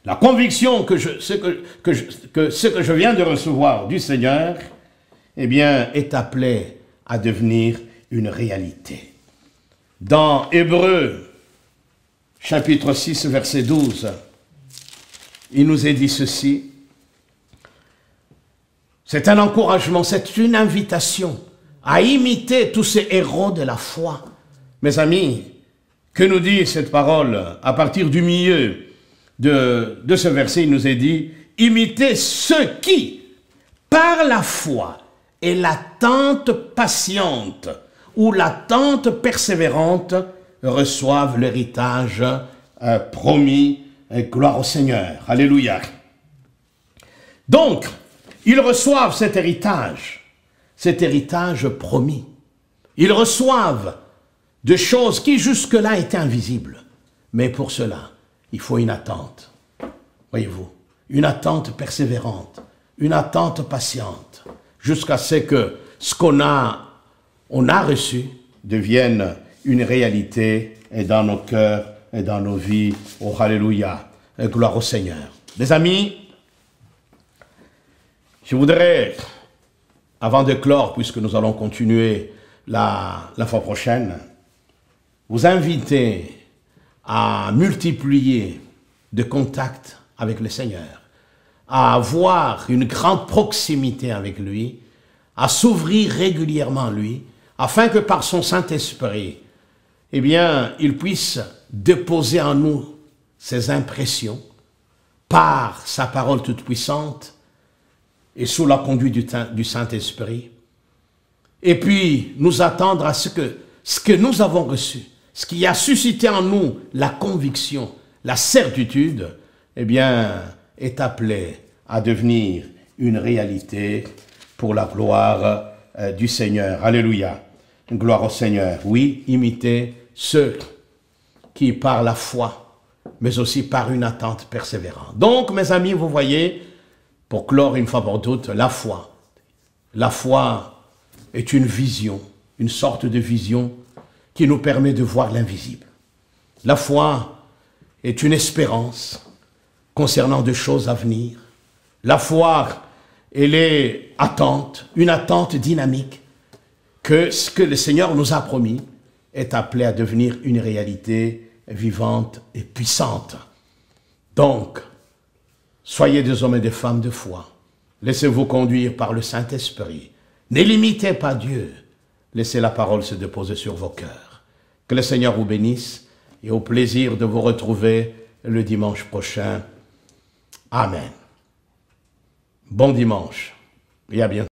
La conviction que ce que je viens de recevoir du Seigneur, eh bien, est appelé à devenir une réalité. Dans Hébreux, chapitre 6, verset 12, il nous est dit ceci. C'est un encouragement, c'est une invitation à imiter tous ces héros de la foi. Mes amis, que nous dit cette parole à partir du milieu de ce verset? Il nous est dit, imitez ceux qui, par la foi et l'attente patiente ou l'attente persévérante, reçoivent l'héritage promis. Gloire au Seigneur. Alléluia. Donc, ils reçoivent cet héritage promis. Ils reçoivent de choses qui jusque-là étaient invisibles. Mais pour cela, il faut une attente. Voyez-vous, une attente persévérante, une attente patiente, jusqu'à ce que ce qu'on a reçu devienne une réalité et dans nos cœurs et dans nos vies. Oh, alléluia, et gloire au Seigneur. Mes amis, je voudrais avant de clore, puisque nous allons continuer la fois prochaine, vous inviter à multiplier de contacts avec le Seigneur, à avoir une grande proximité avec lui, à s'ouvrir régulièrement à lui, afin que par son Saint-Esprit, eh bien, il puisse déposer en nous ses impressions par sa parole toute puissante et sous la conduite du Saint-Esprit. Et puis, nous attendre à ce que nous avons reçu, ce qui a suscité en nous la conviction, la certitude, eh bien, est appelé à devenir une réalité pour la gloire du Seigneur. Alléluia. Gloire au Seigneur. Oui, imitez ceux qui, par la foi, mais aussi par une attente persévérante. Donc, mes amis, vous voyez, pour clore une fois pour toutes, la foi. La foi est une vision, une sorte de vision qui nous permet de voir l'invisible. La foi est une espérance concernant des choses à venir. La foi, elle est attente, une attente dynamique que ce que le Seigneur nous a promis est appelé à devenir une réalité vivante et puissante. Donc, soyez des hommes et des femmes de foi. Laissez-vous conduire par le Saint-Esprit. Ne limitez pas Dieu. Laissez la parole se déposer sur vos cœurs. Que le Seigneur vous bénisse et au plaisir de vous retrouver le dimanche prochain. Amen. Bon dimanche et à bientôt.